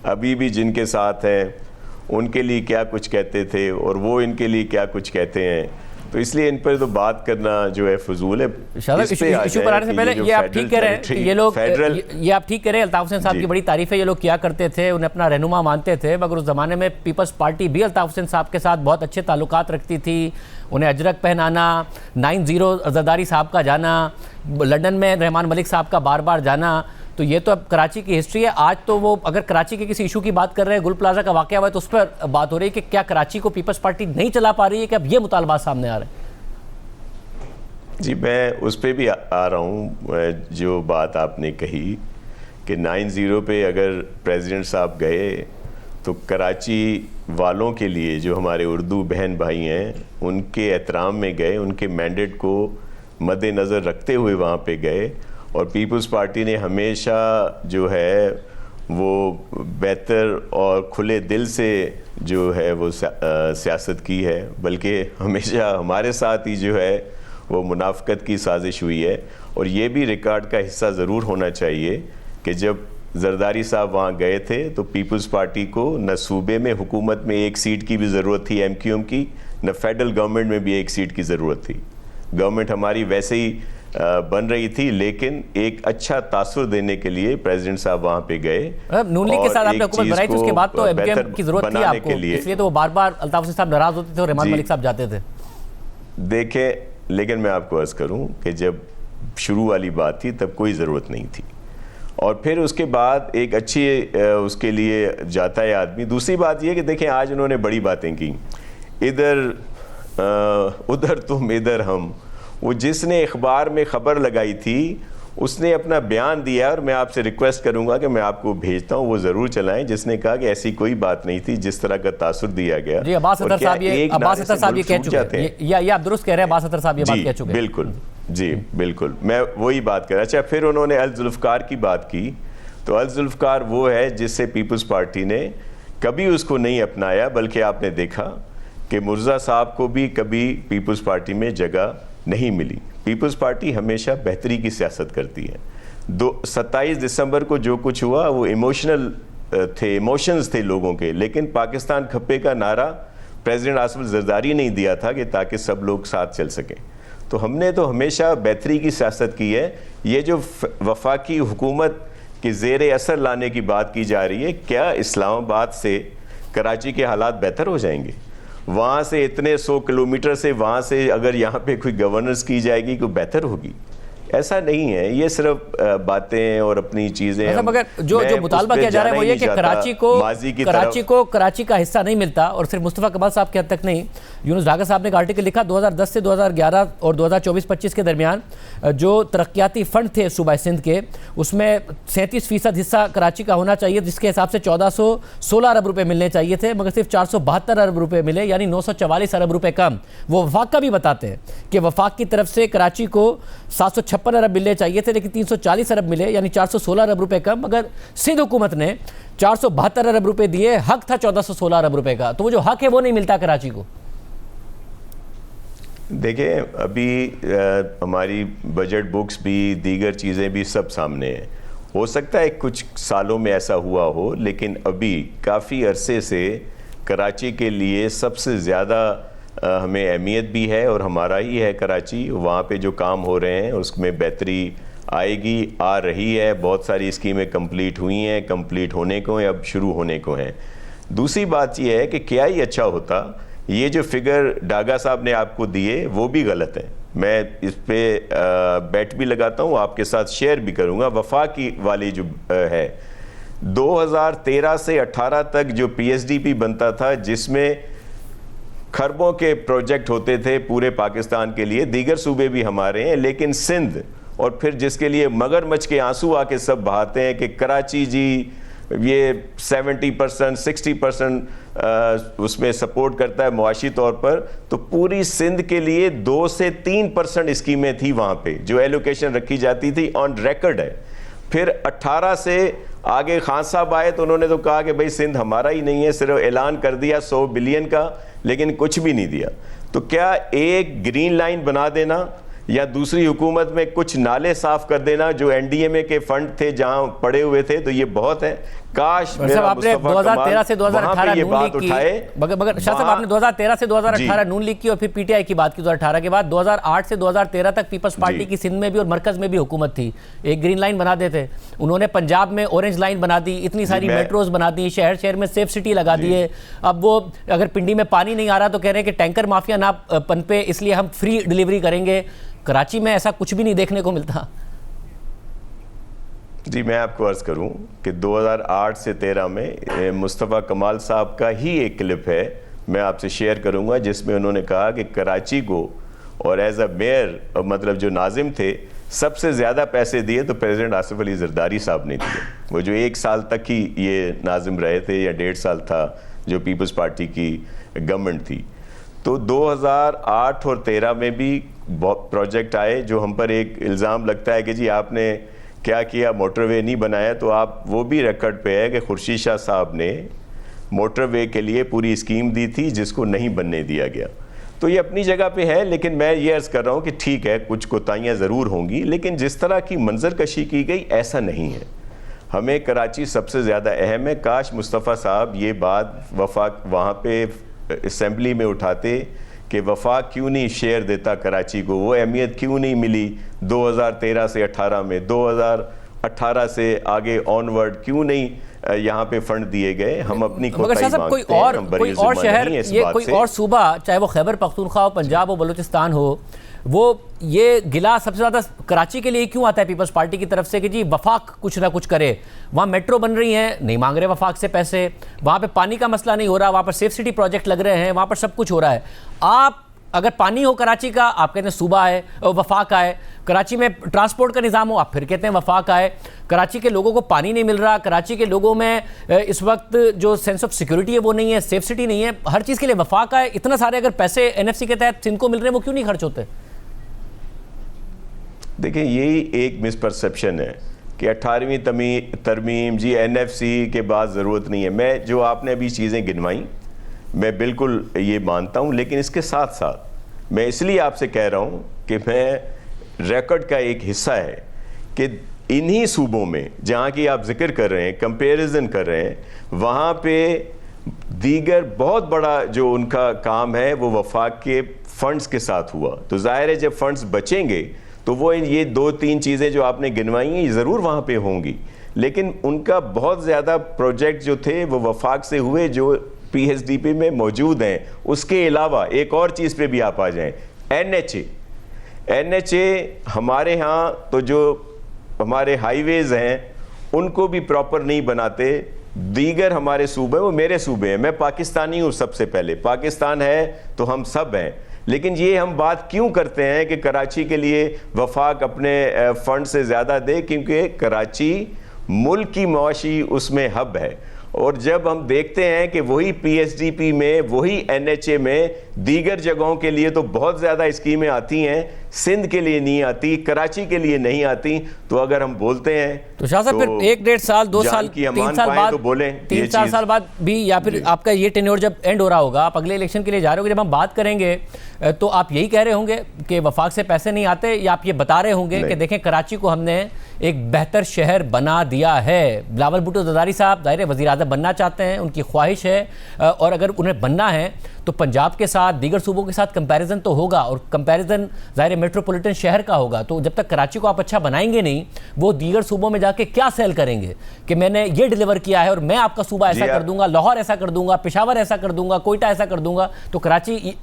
अभी भी जिनके साथ हैं उनके लिए क्या कुछ कहते थे और वो इनके लिए क्या कुछ कहते हैं, तो इसलिए इन पर तो बात करना जो है फजूल है। इशू पर आने से पहले ये आप ठीक कह रहे हैं, ये लोग ये आप ठीक कह रहे हैं, अल्ताफ हुसैन साहब की बड़ी तारीफ है, ये लोग किया करते थे, उन्हें अपना रहनुमा मानते थे, मगर उस ज़माने में पीपल्स पार्टी भी अल्ताफ हुसैन साहब के साथ बहुत अच्छे ताल्लुकात रखती थी। उन्हें अजरक पहनाना, 90 जरदारी साहब का जाना, लंदन में रहमान मलिक साहब का बार बार जाना, तो ये तो अब कराची की हिस्ट्री है। आज तो वो अगर कराची के किसी इशू की बात कर रहे हैं, गुल प्लाजा का वाकया हुआ है, तो उस पर बात हो रही है कि क्या कराची को पीपल्स पार्टी नहीं चला पा रही है, कि अब ये मुतालबा सामने आ रहे हैं? जी, मैं उस पर भी आ रहा हूँ। जो बात आपने कही कि 90 पे अगर प्रेसिडेंट साहब गए तो कराची वालों के लिए, जो हमारे उर्दू बहन भाई हैं, उनके एहतराम में गए, उनके मैंडेट को मद्देनज़र रखते हुए वहाँ पे गए, और पीपल्स पार्टी ने हमेशा जो है वो बेहतर और खुले दिल से जो है वो सियासत की है, बल्कि हमेशा हमारे साथ ही जो है वो मुनाफकत की साजिश हुई है। और ये भी रिकॉर्ड का हिस्सा ज़रूर होना चाहिए कि जब जरदारी साहब वहाँ गए थे तो पीपल्स पार्टी को न सूबे में हुकूमत में एक सीट की भी ज़रूरत थी MQM की, न फेडरल गवर्नमेंट में भी एक सीट की ज़रूरत थी। गवर्नमेंट हमारी वैसे ही बन रही थी, लेकिन एक अच्छा तासुर देने के लिए प्रेसिडेंट साहब वहां पे गए। नून लीग के साथ आपने हुकूमत बनाई थी, उसके बाद तो एमकेएम की जरूरत थी आपको, इसलिए तो वो बार-बार अल्ताफ हुसैन साहब नाराज होते थे और रहमान मलिक साहब जाते थे। देखें, लेकिन मैं आपको अर्ज करूं कि जब शुरू वाली बात थी तब कोई ज़रूरत नहीं थी, और फिर उसके बाद एक अच्छी उसके लिए जाता है आदमी। दूसरी बात यह कि देखें, आज उन्होंने बड़ी बातें की, इधर उधर तुम इधर हम। वो जिसने अखबार में ख़बर लगाई थी उसने अपना बयान दिया, और मैं आपसे रिक्वेस्ट करूंगा कि मैं आपको भेजता हूं, वो ज़रूर चलाएं, जिसने कहा कि ऐसी कोई बात नहीं थी जिस तरह का तासुर दिया गया। जी, अब्बास अतर साहब ये कह चुके हैं, या आप दुरुस्त कह रहे हैं, अब्बास अतर साहब ये बात कह चुके हैं। बिल्कुल जी, बिल्कुल, मैं वही बात कर रहा। अच्छा, फिर उन्होंने अल जुल्फ़कार की बात की, तो अल जुल्फ़कार वो है जिससे पीपल्स पार्टी ने कभी उसको नहीं अपनाया, बल्कि आपने देखा कि मुर्जा साहब को भी कभी पीपल्स पार्टी में जगह नहीं मिली। पीपल्स पार्टी हमेशा बेहतरी की सियासत करती है। 27 दिसंबर को जो कुछ हुआ वो इमोशनल थे, इमोशंस थे लोगों के, लेकिन पाकिस्तान खप्पे का नारा प्रेसिडेंट आसिफ जरदारी नहीं दिया था कि ताकि सब लोग साथ चल सकें। तो हमने तो हमेशा बेहतरी की सियासत की है। ये जो वफाकी हुकूमत के ज़ेर असर लाने की बात की जा रही है, क्या इस्लामाबाद से कराची के हालात बेहतर हो जाएंगे? वहाँ से इतने 100 किलोमीटर से वहाँ से अगर यहाँ पे कोई गवर्नेंस की जाएगी कोई बेहतर होगी? ऐसा नहीं है, ये सिर्फ बातें और अपनी चीज़ें। मगर जो मुतालबा किया जा रहा है वो ये कि कराची को कराची का हिस्सा नहीं मिलता, और सिर्फ मुस्तफ़ा कमाल साहब के हद तक नहीं, यूनुस ढाका साहब ने एक आर्टिकल लिखा 2010 से 2011 और 2024-25 के दरमियान जो तरक्याती फ़ंड थे सूबा सिंध के, उसमें 37% हिस्सा कराची का होना चाहिए, जिसके हिसाब से 1416 अरब रुपये मिलने चाहिए थे, मगर सिर्फ 472 अरब रुपये मिले, यानी 944 अरब रुपये कम। वो वफाक का भी बताते हैं कि वफाक की तरफ से कराची को 756 अरब मिलने चाहिए थे, लेकिन 340 अरब मिले, यानी 416 अरब रुपए कम। मगर सिंध हुकूमत ने 472 अरब रुपए दिए, हक था 1416 अरब रुपए का, तो वो जो हक है वो नहीं मिलता कराची को। देखिए, अभी हमारी बजट बुक्स भी, दीगर चीज़ें भी सब सामने हैं। हो सकता है कुछ सालों में ऐसा हुआ हो, लेकिन अभी काफ़ी अरसे से कराची के लिए सबसे ज़्यादा हमें अहमियत भी है, और हमारा ही है कराची। वहाँ पे जो काम हो रहे हैं उसमें बेहतरी आएगी, आ रही है। बहुत सारी स्कीमें कंप्लीट हुई हैं, कंप्लीट होने को हैं, अब शुरू होने को हैं। दूसरी बात यह है कि क्या ही अच्छा होता, ये जो फिगर डागा साहब ने आपको दिए वो भी गलत है। मैं इस पर बैट भी लगाता हूँ, आपके साथ शेयर भी करूँगा। वफाकी वाली जो है 2013 से 18 तक जो PSDP बनता था, जिसमें खरबों के प्रोजेक्ट होते थे पूरे पाकिस्तान के लिए, दीगर सूबे भी हमारे हैं, लेकिन सिंध, और फिर जिसके लिए मगरमच्छ के आंसू आके सब बहाते हैं कि कराची जी ये 70% 60% उसमें सपोर्ट करता है मुआशी तौर पर, तो पूरी सिंध के लिए 2 से 3% स्कीमें थी वहाँ पे जो एलोकेशन रखी जाती थी, ऑन रिकॉर्ड है। फिर 18 से आगे खान साहब आए तो उन्होंने तो कहा कि भाई सिंध हमारा ही नहीं है, सिर्फ ऐलान कर दिया 100 बिलियन का, लेकिन कुछ भी नहीं दिया। तो क्या एक ग्रीन लाइन बना देना या दूसरी हुकूमत में कुछ नाले साफ कर देना जो NDMA के फंड थे जहां पड़े हुए थे, तो ये बहुत है। काश आपने 2013 से 2018 नून लीग की, मगर शाह साहब आपने 2013 से 2018 नून लीग की और फिर PTI की बात की 2018 के बाद। 2008 से 2013 तक पीपल्स पार्टी की सिंध में भी और मरकज में भी हुकूमत थी। एक ग्रीन लाइन बना देते, उन्होंने पंजाब में ऑरेंज लाइन बना दी, इतनी सारी मेट्रोज बना दी, शहर शहर में सेफ सिटी लगा दिए। अब वो अगर पिंडी में पानी नहीं आ रहा तो कह रहे हैं कि टैंकर माफिया ना पनपे, इसलिए हम फ्री डिलीवरी करेंगे। कराची में ऐसा कुछ भी नहीं देखने को मिलता। जी, मैं आपको अर्ज करूं कि 2008 से 13 में मुस्तफ़ा कमाल साहब का ही एक क्लिप है, मैं आपसे शेयर करूंगा, जिसमें उन्होंने कहा कि कराची को और एज अ मेयर, मतलब जो नाजिम थे, सबसे ज़्यादा पैसे दिए तो प्रेसिडेंट आसिफ अली जरदारी साहब ने दिए। वो जो 1 साल तक ही ये नाजिम रहे थे, या 1.5 साल था जो पीपल्स पार्टी की गवर्नमेंट थी। तो 2008 और 13 में भी प्रोजेक्ट आए जो हम पर एक इल्ज़ाम लगता है कि जी आपने क्या किया, मोटरवे नहीं बनाया। तो आप वो भी रिकॉर्ड पे है कि खुर्शीद शाह साहब ने मोटरवे के लिए पूरी स्कीम दी थी जिसको नहीं बनने दिया गया। तो ये अपनी जगह पे है, लेकिन मैं ये अर्ज़ कर रहा हूँ कि ठीक है कुछ कोताहियाँ ज़रूर होंगी, लेकिन जिस तरह की मंजरकशी की गई ऐसा नहीं है। हमें कराची सबसे ज़्यादा अहम है। काश मुस्तफ़ा साहब ये बात वफाक वहाँ पे असेंबली में उठाते कि वफाक क्यों नहीं शेयर देता कराची को, वो अहमियत क्यों नहीं मिली 2013 से 18 में, 2018 से आगे ऑनवर्ड क्यों नहीं यहाँ पे फंड दिए गए। हम अपनी कोताही मांगते कोई हैं, और हम बरी शहर, ज़ुबान नहीं है इस ये बात कोई से। और सूबा, चाहे वो खैबर पख्तूनख्वा हो, पंजाब हो, बलूचिस्तान हो, वो ये गिला सबसे ज़्यादा कराची के लिए क्यों आता है पीपल्स पार्टी की तरफ से कि जी वफाक कुछ ना कुछ करे। वहाँ मेट्रो बन रही है, नहीं मांग रहे वफाक से पैसे, वहाँ पे पानी का मसला नहीं हो रहा, वहाँ पर सेफ सिटी प्रोजेक्ट लग रहे हैं, वहाँ पर सब कुछ हो रहा है। आप अगर पानी हो कराची का, आप कहते हैं सूबा है, वफाक आए। कराची में ट्रांसपोर्ट का निज़ाम हो, आप फिर कहते हैं वफाक आए। कराची के लोगों को पानी नहीं मिल रहा, कराची के लोगों में इस वक्त जो सेंस ऑफ सिक्योरिटी है वो नहीं है, सेफ सिटी नहीं है, हर चीज़ के लिए वफाक आए। इतना सारे अगर पैसे NFC के तहत सिंध को मिल रहे हैं, वो क्यों नहीं खर्च होते? देखिए, यही एक मिसपरसेप्शन है कि 18वीं तरमीम जी NFC के बाद ज़रूरत नहीं है। मैं जो आपने अभी चीज़ें गिनवाई, मैं बिल्कुल ये मानता हूँ, लेकिन इसके साथ साथ मैं इसलिए आपसे कह रहा हूँ कि मैं रिकॉर्ड का एक हिस्सा है कि इन्हीं सूबों में जहाँ की आप जिक्र कर रहे हैं, कंपैरिजन कर रहे हैं, वहाँ पे दीगर बहुत बड़ा जो उनका काम है वो वफाक के फंड्स के साथ हुआ। तो जाहिर है जब फंड्स बचेंगे तो वो ये 2-3 चीज़ें जो आपने गिनवाई हैं ये ज़रूर वहाँ पे होंगी, लेकिन उनका बहुत ज़्यादा प्रोजेक्ट जो थे वो वफाक से हुए जो PSDP में मौजूद हैं। उसके अलावा एक और चीज़ पे भी आप आ जाएं, NHA हमारे यहाँ तो जो हमारे हाईवेज़ हैं उनको भी प्रॉपर नहीं बनाते। दीगर हमारे सूबे, वो मेरे सूबे हैं, मैं पाकिस्तानी हूँ, सबसे पहले पाकिस्तान है तो हम सब हैं, लेकिन ये हम बात क्यों करते हैं कि कराची के लिए वफाक अपने फंड से ज़्यादा दे, क्योंकि कराची मुल्क की मुआशी उसमें हब है। और जब हम देखते हैं कि वही PSDP में, वही NHA में दीगर जगहों के लिए तो बहुत ज़्यादा स्कीमें आती हैं, सिंध के लिए नहीं आती, कराची के लिए नहीं आती, तो अगर हम बोलते हैं तो शाह साहब फिर 1-1.5 साल 2 साल 3 साल बाद तो बोलें 3-4 साल बाद भी, या फिर आपका ये टेन्योर जब एंड हो रहा होगा, आप अगले इलेक्शन के लिए जा रहे होंगे, जब हम बात करेंगे तो आप यही कह रहे होंगे कि वफाक से पैसे नहीं आते, या आप ये बता रहे होंगे कि देखें कराची को हमने एक बेहतर शहर बना दिया है। बिलावल भुट्टो ज़रदारी साहब ज़ाहिर वज़ीर आज़म बनना चाहते हैं, उनकी ख्वाहिश है, और अगर उन्हें बनना है तो पंजाब के साथ, दीगर सूबों के साथ कंपैरिजन तो होगा, और कंपैरिजन ज़ाहिर मेट्रोपॉलिटन शहर का होगा। तो जब तक कराची को आप अच्छा बनाएंगे नहीं, वो दीगर सूबों में जाके क्या सेल करेंगे कि मैंने ये डिलीवर किया है और मैं आपका सूबा ऐसा कर दूंगा, लाहौर ऐसा कर दूंगा, पेशावर ऐसा कर दूंगा, कोयटा ऐसा कर दूंगा। तो कराची,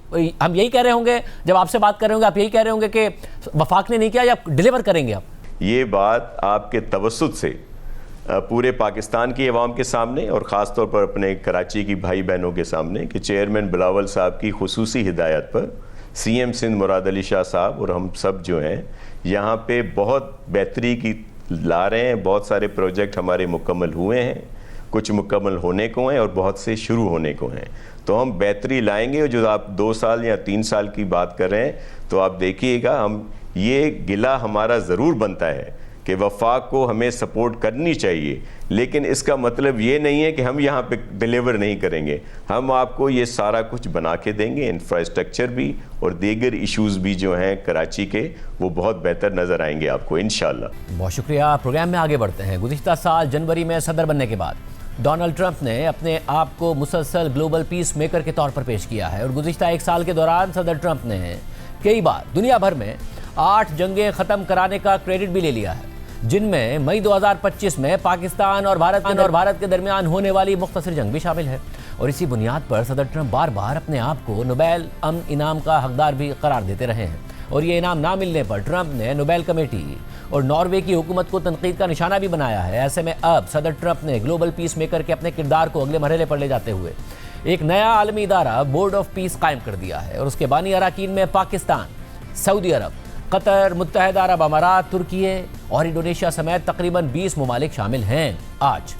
हम यही कह रहे होंगे, जब आपसे बात कर रहे होंगे आप यही कह रहे होंगे कि वफाक ने नहीं किया, या डिलीवर करेंगे आप? ये बात आपके तवस्सुत से पूरे पाकिस्तान की अवाम के सामने और ख़ास तौर पर अपने कराची की भाई बहनों के सामने कि चेयरमैन बिलावल साहब की खुसूसी हिदायत पर CM सिंध मुराद अली शाह साहब और हम सब जो हैं यहाँ पे बहुत बेहतरी की ला रहे हैं। बहुत सारे प्रोजेक्ट हमारे मुकम्मल हुए हैं, कुछ मुकम्मल होने को हैं और बहुत से शुरू होने को हैं। तो हम बेहतरी लाएंगे, और जो आप 2 साल या 3 साल की बात कर रहे हैं तो आप देखिएगा, हम ये गिला हमारा ज़रूर बनता है कि वफाक को हमें सपोर्ट करनी चाहिए, लेकिन इसका मतलब ये नहीं है कि हम यहाँ पे डिलीवर नहीं करेंगे। हम आपको ये सारा कुछ बना के देंगे, इंफ्रास्ट्रक्चर भी और दीगर इश्यूज़ भी जो हैं कराची के, वो बहुत बेहतर नज़र आएंगे आपको इंशाल्लाह। बहुत शुक्रिया। प्रोग्राम में आगे बढ़ते हैं। गुज़िश्ता साल जनवरी में सदर बनने के बाद डोनाल्ड ट्रंप ने अपने आप को मुसलसल ग्लोबल पीस मेकर के तौर पर पेश किया है, और गुज़िश्ता 1 साल के दौरान सदर ट्रंप ने कई बार दुनिया भर में 8 जंगें ख़त्म कराने का क्रेडिट भी ले लिया है, जिनमें मई 2025 में पाकिस्तान और भारत के दरमियान होने वाली मुख्तसर जंग भी शामिल है। और इसी बुनियाद पर सदर ट्रंप बार बार अपने आप को नोबेल अमन इनाम का हकदार भी करार देते रहे हैं, और ये इनाम ना मिलने पर ट्रंप ने नोबेल कमेटी और नॉर्वे की हुकूमत को तनकीद का निशाना भी बनाया है। ऐसे में अब सदर ट्रंप ने ग्लोबल पीस मेकर के अपने किरदार को अगले मरहले पर ले जाते हुए एक नया आलमी इदारा बोर्ड ऑफ पीस कायम कर दिया है, और उसके बानी अराकीन में पाकिस्तान, सऊदी अरब, कतर, मुत्तहदा अरब अमारात, तुर्की और इंडोनेशिया समेत तकरीबन 20 ममालिक शामिल हैं। आज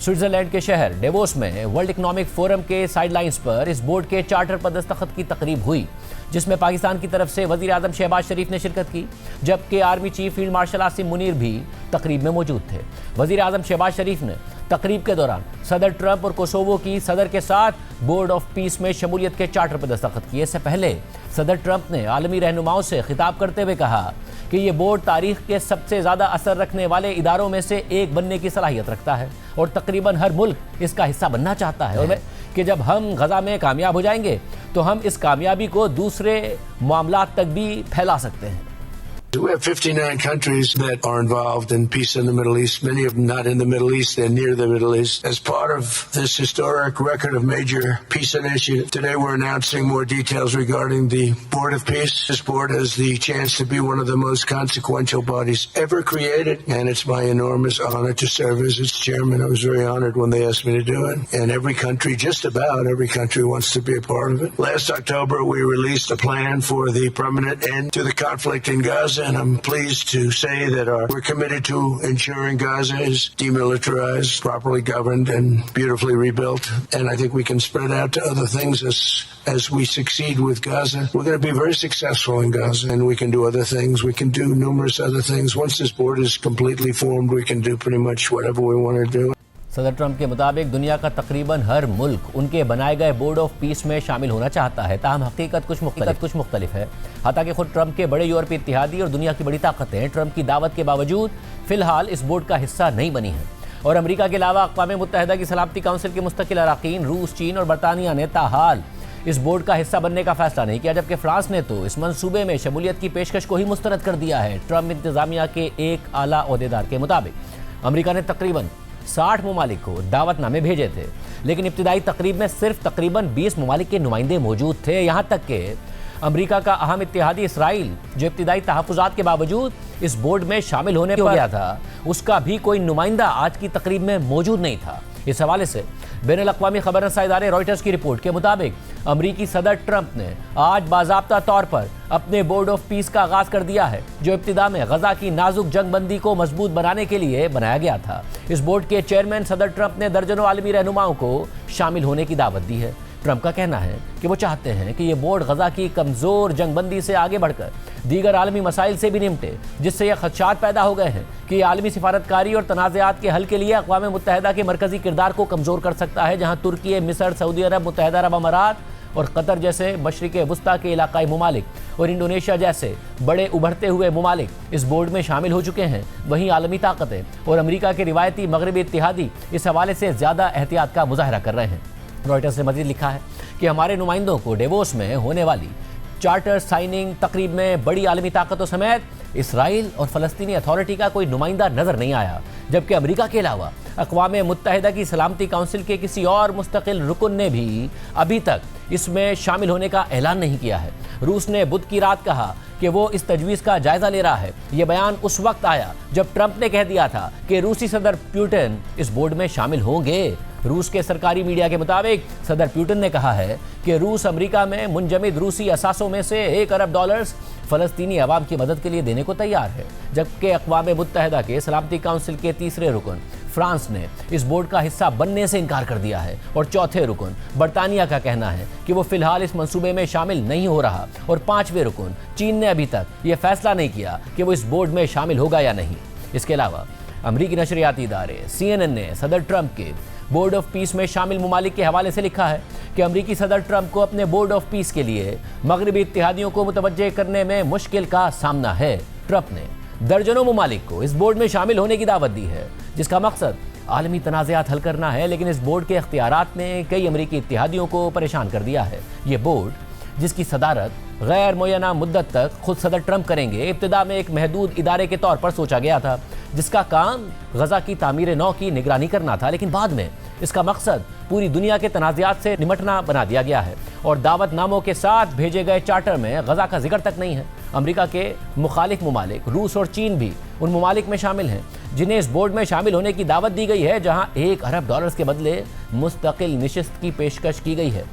स्विट्ज़रलैंड के शहर डेवोस में वर्ल्ड इकनॉमिक फोरम के साइडलाइंस पर इस बोर्ड के चार्टर पर दस्तखत की तकरीब हुई, जिसमें पाकिस्तान की तरफ से वज़ीर आज़म शहबाज शरीफ ने शिरकत की, जबकि army chief field marshal Asim Munir भी तकरीब में मौजूद थे। वज़ीर आज़म शहबाज शरीफ ने तकरीब के दौरान सदर ट्रंप और कोसोवो की सदर के साथ बोर्ड ऑफ पीस में शमूलियत के चार्टर पर दस्तखत किए। इससे पहले सदर ट्रंप ने आलमी रहनुमाओं से खिताब करते हुए कहा कि ये बोर्ड तारीख के सबसे ज़्यादा असर रखने वाले इदारों में से एक बनने की सलाहियत रखता है, और तकरीबन हर मुल्क इसका हिस्सा बनना चाहता है। और मैं कि जब हम गजा में कामयाब हो जाएंगे तो हम इस कामयाबी को दूसरे मामलात तक भी फैला सकते हैं। We have 59 countries that are involved in peace in the Middle East, many of them not in the Middle East, they're near the Middle East. As part of this historic record of major peace initiative, today we're announcing more details regarding the Board of Peace. This board has the chance to be one of the most consequential bodies ever created, and it's my enormous honor to serve as its chairman. I was very honored when they asked me to do it, and every country, just about every country, wants to be a part of it. Last October, we released a plan for the permanent end to the conflict in Gaza, and I'm pleased to say that we're committed to ensuring Gaza is demilitarized, properly governed, and beautifully rebuilt. And I think we can spread out to other things as we succeed with Gaza. We're going to be very successful in Gaza, and we can do other things. We can do numerous other things. Once this board is completely formed, we can do pretty much whatever we want to do. सदर Trump के मुताबिक दुनिया का तकरीबन हर मुल्क उनके बनाए गए बोर्ड ऑफ पीस में शामिल होना चाहता है, ताहम हकीकत कुछ मुख्तलिफ है। हालांकि खुद ट्रंप के बड़े यूरोपीय इत्तेहादी और दुनिया की बड़ी ताकतें ट्रंप की दावत के बावजूद फिलहाल इस बोर्ड का हिस्सा नहीं बनी है और अमेरिका के अलावा अक़वाम मुत्तहिदा की सलामती काउंसिल के मुस्तकिल अरकान रूस, चीन और बरतानिया ने ताहाल इस बोर्ड का हिस्सा बनने का फैसला नहीं किया, जबकि फ्रांस ने तो इस मंसूबे में शमूलियत की पेशकश को ही मुस्तरद कर दिया है। ट्रंप इंतजामिया के एक आला ओहदेदार के मुताबिक अमेरिका ने तकरीबन 60 ममालिक को दावतनामे भेजे थे, लेकिन इब्तिदाई तकरीब में सिर्फ तकरीबन 20 ममालिक के नुमाइंदे मौजूद थे। यहाँ तक कि अमेरिका का अहम इत्तेहादी इसराइल, जो इब्तिदाई तहफ़्फ़ुज़ात के बावजूद इस बोर्ड में शामिल होने पर गया था, उसका भी कोई नुमाइंदा आज की तकरीब में मौजूद नहीं था। इस हवाले से बैनुल अक़वामी ख़बररसां इदारे रॉयटर्स की रिपोर्ट के मुताबिक अमरीकी सदर ट्रंप ने आज बाज़ाब्ता तौर पर अपने बोर्ड ऑफ पीस का आगाज़ कर दिया है, जो इब्तिदा में गजा की नाजुक जंगबंदी को मजबूत बनाने के लिए बनाया गया था। इस बोर्ड के चेयरमैन सदर ट्रंप ने दर्जनों आलमी रहनुमाओं को शामिल होने की दावत दी है। ट्रंप का कहना है कि वो चाहते हैं कि ये बोर्ड गजा की कमज़ोर जंगबंदी से आगे बढ़कर दीगर आलमी मसाइल से भी निपटे, जिससे ये खदशात पैदा हो गए हैं कि ये आलमी सिफारतकारी और तनाज़ात के हल के लिए अक़वाम मुत्तहिदा के मरकज़ी किरदार को कमज़ोर कर सकता है, जहाँ तुर्की, मिस्र, सऊदी अरब, मुत्तहिदा अरब अमारात और कतर जैसे मशरिक़ वस्ता के इलाकाई ममालिक और इंडोनेशिया जैसे बड़े उभरते हुए ममालिक इस बोर्ड में शामिल हो चुके हैं। वहीं आलमी ताकतें और अमेरिका के रिवायती मगरबी इत्तेहादी इस हवाले से ज़्यादा एहतियात का मुजाहरा कर रहे हैं। रॉयटर्स ने मज़ीद लिखा है कि हमारे नुमाइंदों को डेवोस में होने वाली चार्टर साइनिंग तकरीब में बड़ी आलमी ताकतों समेत इसराइल और फ़लस्तीनी अथॉरिटी का कोई नुमाइंदा नज़र नहीं आया, जबकि अमेरिका के अलावा अक़वाम मुत्तहिदा की सलामती काउंसिल के किसी और मुस्तकिल रुकन ने भी अभी तक इसमें शामिल होने का ऐलान नहीं किया है। रूस ने बुध की रात कहा कि वो इस तजवीज़ का जायज़ा ले रहा है। ये बयान उस वक्त आया जब ट्रंप ने कह दिया था कि रूसी सदर पुतिन इस बोर्ड में शामिल होंगे। रूस के सरकारी मीडिया के मुताबिक सदर पुतिन ने कहा है कि रूस अमेरिका में मुंजमद रूसी असासों में से $1 अरब फ़लस्तीनी अवाम की मदद के लिए देने को तैयार है, जबकि अक़वाम मुत्तहिदा के सलामती काउंसिल के तीसरे रुकन फ्रांस ने इस बोर्ड का हिस्सा बनने से इनकार कर दिया है और चौथे रुकन बरतानिया का कहना है कि वो फिलहाल इस मंसूबे में शामिल नहीं हो रहा और पांचवें रुकन चीन ने अभी तक ये फैसला नहीं किया कि वो इस बोर्ड में शामिल होगा या नहीं। इसके अलावा अमरीकी नशरियाती इदारे CNN ने सदर ट्रंप के बोर्ड ऑफ पीस में शामिल ममालिक के हवाले से लिखा है कि अमरीकी सदर ट्रंप को अपने बोर्ड ऑफ पीस के लिए मगरबी इत्तेहादियों को मुतवज्जे करने में मुश्किल का सामना है। ट्रंप ने दर्जनों ममालिक को इस बोर्ड में शामिल होने की दावत दी है, जिसका मकसद आलमी तनाज़ात हल करना है, लेकिन इस बोर्ड के इख्तियारात ने कई अमरीकी इत्तेहादियों को परेशान कर दिया है। ये बोर्ड, जिसकी सदारत गैर मुय्यना मुद्दत तक खुद सदर ट्रंप करेंगे, इब्तिदा में एक महदूद इदारे के तौर पर सोचा गया था, जिसका काम गजा की तामीर नौ की निगरानी करना था, लेकिन बाद में इसका मकसद पूरी दुनिया के तनाज़ात से निमटना बना दिया गया है और दावतनामों के साथ भेजे गए चार्टर में गजा का जिक्र तक नहीं है। अमेरिका के मुखालिफ ममालिक रूस और चीन भी उन ममालिक में शामिल हैं जिन्हें इस बोर्ड में शामिल होने की दावत दी गई है, जहां $1 अरब के बदले मुस्तकिल निशिस्त की पेशकश की गई है।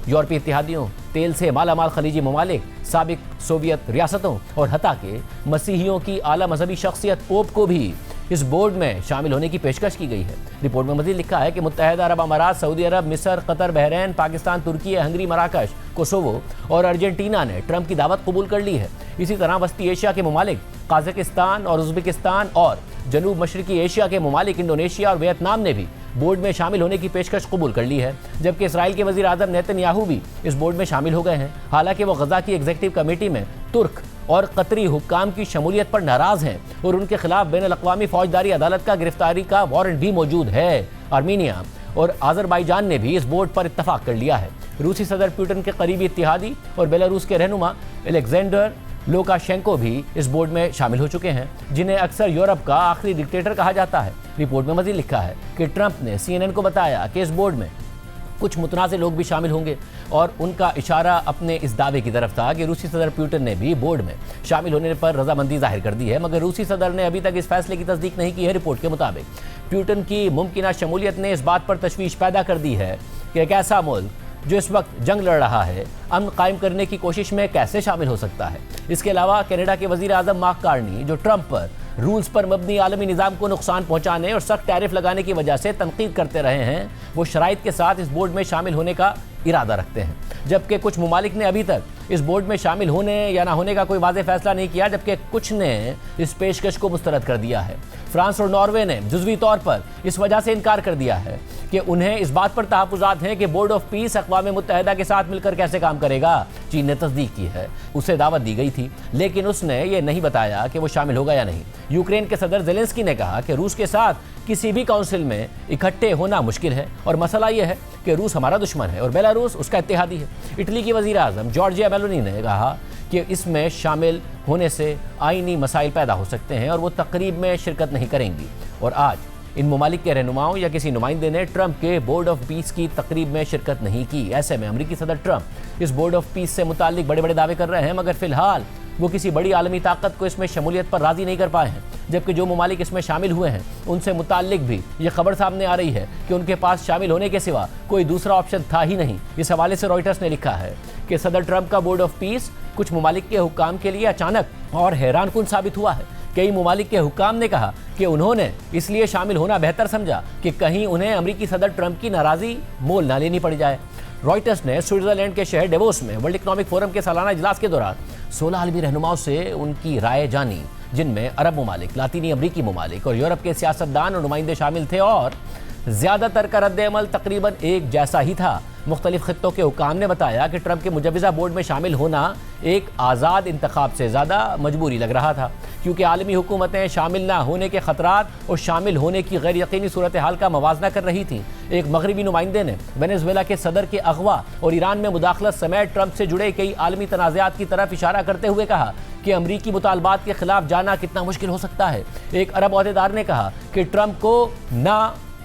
यूरोपीय इत्तेहादियों, तेल से मालामाल खलीजी ममालिक, साबिक सोवियत रियासतों और हता के मसीहियों की आला मजहबी शख्सियत पोप को भी इस बोर्ड में शामिल होने की पेशकश की गई है। रिपोर्ट में मज़ीद लिखा है कि मुत्तहिदा अरब अमारात, सऊदी अरब, मिस्र, कतर, बहरैन, पाकिस्तान, तुर्की, हंगरी, मराकश, कोसोवो और अर्जेंटीना ने ट्रंप की दावत कबूल कर ली है। इसी तरह वस्ती एशिया के ममालिक काज़ाकिस्तान और उज़्बेकिस्तान और जनूब मशरकी एशिया के ममालिक इंडोनेशिया और वियतनाम ने भी बोर्ड में शामिल होने की पेशकश कबूल कर ली है, जबकि इसराइल के वज़ीर आज़म नेतन्याहू भी इस बोर्ड में शामिल हो गए हैं। हालांकि वो गजा की एग्जीक्यूटिव कमेटी में तुर्क और कतरी हुक्काम की शमूलियत पर नाराज़ हैं और उनके खिलाफ बैनुल अक़वामी फौजदारी अदालत का गिरफ्तारी का वारंट भी मौजूद है। आर्मीनिया और आज़रबाईजान ने भी इस बोर्ड पर इत्तफाक कर लिया है। रूसी सदर पुतिन के करीबी इत्तेहादी और बेलारूस के रहनुमा अलेक्जेंडर लुकाशेंको भी इस बोर्ड में शामिल हो चुके हैं, जिन्हें अक्सर यूरोप का आखिरी डिक्टेटर कहा जाता है। रिपोर्ट में मज़ीद लिखा है कि ट्रंप ने CNN को बताया कि इस बोर्ड में कुछ मुतनाज़ लोग भी शामिल होंगे और उनका इशारा अपने इस दावे की तरफ था कि रूसी सदर पुतिन ने भी बोर्ड में शामिल होने पर रजामंदी जाहिर कर दी है, मगर रूसी सदर ने अभी तक इस फैसले की तस्दीक नहीं की है। रिपोर्ट के मुताबिक पुतिन की मुमकिना शमूलियत ने इस बात पर तशवीश पैदा कर दी है कि एक ऐसा मुल्क जो इस वक्त जंग लड़ रहा है अमन कायम करने की कोशिश में कैसे शामिल हो सकता है। इसके अलावा कनाडा के वज़ीर आज़म मार्क कार्नी, जो ट्रंप पर रूल्स पर मबनी आलमी निज़ाम को नुकसान पहुंचाने और सख्त टैरिफ लगाने की वजह से तनकीद करते रहे हैं, वो शराइत के साथ इस बोर्ड में शामिल होने का इरादा रखते हैं। जबकि कुछ ममालिक ने अभी तक इस बोर्ड में शामिल होने या ना होने का कोई वाज़ेह फैसला नहीं किया, जबकि कुछ ने इस पेशकश को मुस्तरद कर दिया है। फ्रांस और नॉर्वे ने जुज़वी तौर पर इस वजह से इनकार कर दिया है कि उन्हें इस बात पर तहफ़्फ़ुज़ात हैं कि बोर्ड ऑफ पीस अक़वाम मुत्तहिदा के साथ मिलकर कैसे काम करेगा। चीन ने तस्दीक की है, उसे दावत दी गई थी, लेकिन उसने ये नहीं बताया कि वो शामिल होगा या नहीं। यूक्रेन के सदर ज़ेलेंस्की ने कहा कि रूस के साथ किसी भी काउंसिल में इकट्ठे होना मुश्किल है और मसला यह है कि रूस हमारा दुश्मन है और बेलारूस उसका इत्तेहादी है। इटली की वज़ीर आज़म जॉर्जिया मेलोनी ने कहा कि इसमें शामिल होने से आईनी मसाइल पैदा हो सकते हैं और वो तकरीब में शिरकत नहीं करेंगी। और आज इन ममालिक के रहनुमाओं या किसी नुमाइंदे ने ट्रंप के बोर्ड ऑफ पीस की तकरीब में शिरकत नहीं की। ऐसे में अमरीकी सदर ट्रंप इस बोर्ड ऑफ पीस से मुताल्लिक बड़े बड़े दावे कर रहे हैं, मगर फिलहाल वो किसी बड़ी आलमी ताकत को इसमें शमूलियत पर राज़ी नहीं कर पाए हैं। जबकि जो ममालिक इसमें शामिल हुए हैं उनसे मुताल्लिक भी ये खबर सामने आ रही है कि उनके पास शामिल होने के सिवा कोई दूसरा ऑप्शन था ही नहीं। इस हवाले से रॉयटर्स ने लिखा है कि सदर ट्रंप का बोर्ड ऑफ पीस कुछ ममालिक के हुक्काम के लिए अचानक और हैरानकुन साबित हुआ है। कई ममालिक के हुक्काम ने कहा कि उन्होंने इसलिए शामिल होना बेहतर समझा कि कहीं उन्हें अमरीकी सदर ट्रंप की नाराज़ी मोल ना लेनी पड़ जाए। रॉयटर्स ने स्विट्ज़रलैंड के शहर डेवोस में वर्ल्ड इकनॉमिक फोरम के सालाना इजलास के दौरान 16 आलमी रहनुमाओं से उनकी राय जानी, जिनमें अरब ममालिक, लातीनी अमरीकी ममालिक और यूरोप के सियासतदान और नुमाइंदे शामिल थे और ज़्यादातर का रद्द-ए-अमल तकरीबन एक जैसा ही था। मुख्तलिफ खित्तों के हुक्काम ने बताया कि ट्रंप के मुजव्वज़ा बोर्ड में शामिल होना एक आज़ाद इंतखाब से ज़्यादा मजबूरी लग रहा था, क्योंकि आलमी हुकूमतें शामिल ना होने के ख़तरात और शामिल होने की गैर यकीनी सूरत हाल का मवाजना कर रही थी। एक मगरबी नुमाइंदे ने वेनेज़ुएला के सदर के अगवा और ईरान में मुदाखलत समेत ट्रंप से जुड़े कई आलमी तनाज़ात की तरफ इशारा करते हुए कहा कि अमरीकी मुतालबात के खिलाफ जाना कितना मुश्किल हो सकता है। एक अरब ओहदेदार ने कहा कि ट्रंप को ना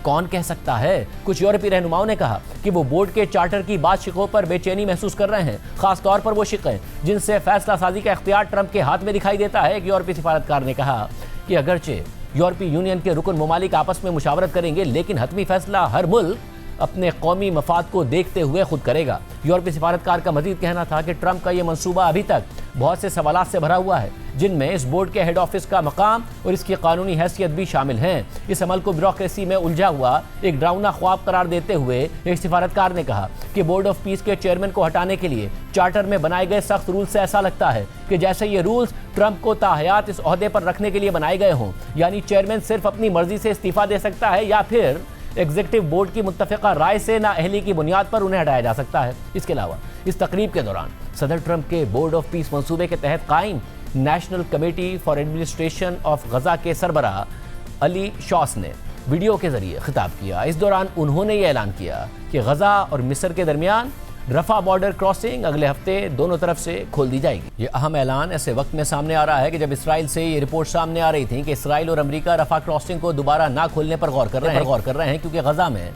कौन कह सकता है। कुछ यूरोपीय रहनुमाओं ने कहा कि वो बोर्ड के चार्टर की बात शिकों पर बेचैनी महसूस कर रहे हैं, खास तौर पर वो शिकें जिनसे फैसला साजी का इख्तियार ट्रंप के हाथ में दिखाई देता है। एक यूरोपीय सिफारतकार ने कहा कि अगरचे यूरोपीय यूनियन के रुकन ममालिक आपस में मुशावरत करेंगे, लेकिन हतमी फैसला हर मुल्क अपने कौमी मफाद को देखते हुए खुद करेगा। यूरोपीय सिफारतकार का मजीद कहना था कि ट्रंप का ये मंसूबा अभी तक बहुत से सवालात से भरा हुआ है, जिनमें इस बोर्ड के हेड ऑफिस का मकाम और इसकी कानूनी हैसियत भी शामिल हैं। इस अमल को ब्यूरोक्रेसी में उलझा हुआ एक डरावना ख्वाब करार देते हुए एक सिफारतकार ने कहा कि बोर्ड ऑफ पीस के चेयरमैन को हटाने के लिए चार्टर में बनाए गए सख्त रूल से ऐसा लगता है कि जैसे ये रूल्स ट्रंप को ताहयात इस ओहदे पर रखने के लिए बनाए गए हों, यानी चेयरमैन सिर्फ अपनी मर्जी से इस्तीफा दे सकता है या फिर एग्जीक्यूटिव बोर्ड की मुत्तफ़िका राय से नाअहली की बुनियाद पर उन्हें हटाया जा सकता है। इसके अलावा इस तकरीब के दौरान सदर ट्रंप के बोर्ड ऑफ पीस मंसूबे के तहत कायम national committee for administration of Gaza के सरबराह अली शॉस ने वीडियो के जरिए खिताब किया। इस दौरान उन्होंने ये ऐलान किया कि गजा और मिस्र के दरमियान रफा बॉर्डर क्रॉसिंग अगले हफ्ते दोनों तरफ से खोल दी जाएगी। ये अहम ऐलान ऐसे वक्त में सामने आ रहा है कि जब इसराइल से ये रिपोर्ट सामने आ रही थी कि इसराइल और अमेरिका रफा क्रॉसिंग को दोबारा ना खोलने पर गौर कर रहे हैं क्योंकि गजा में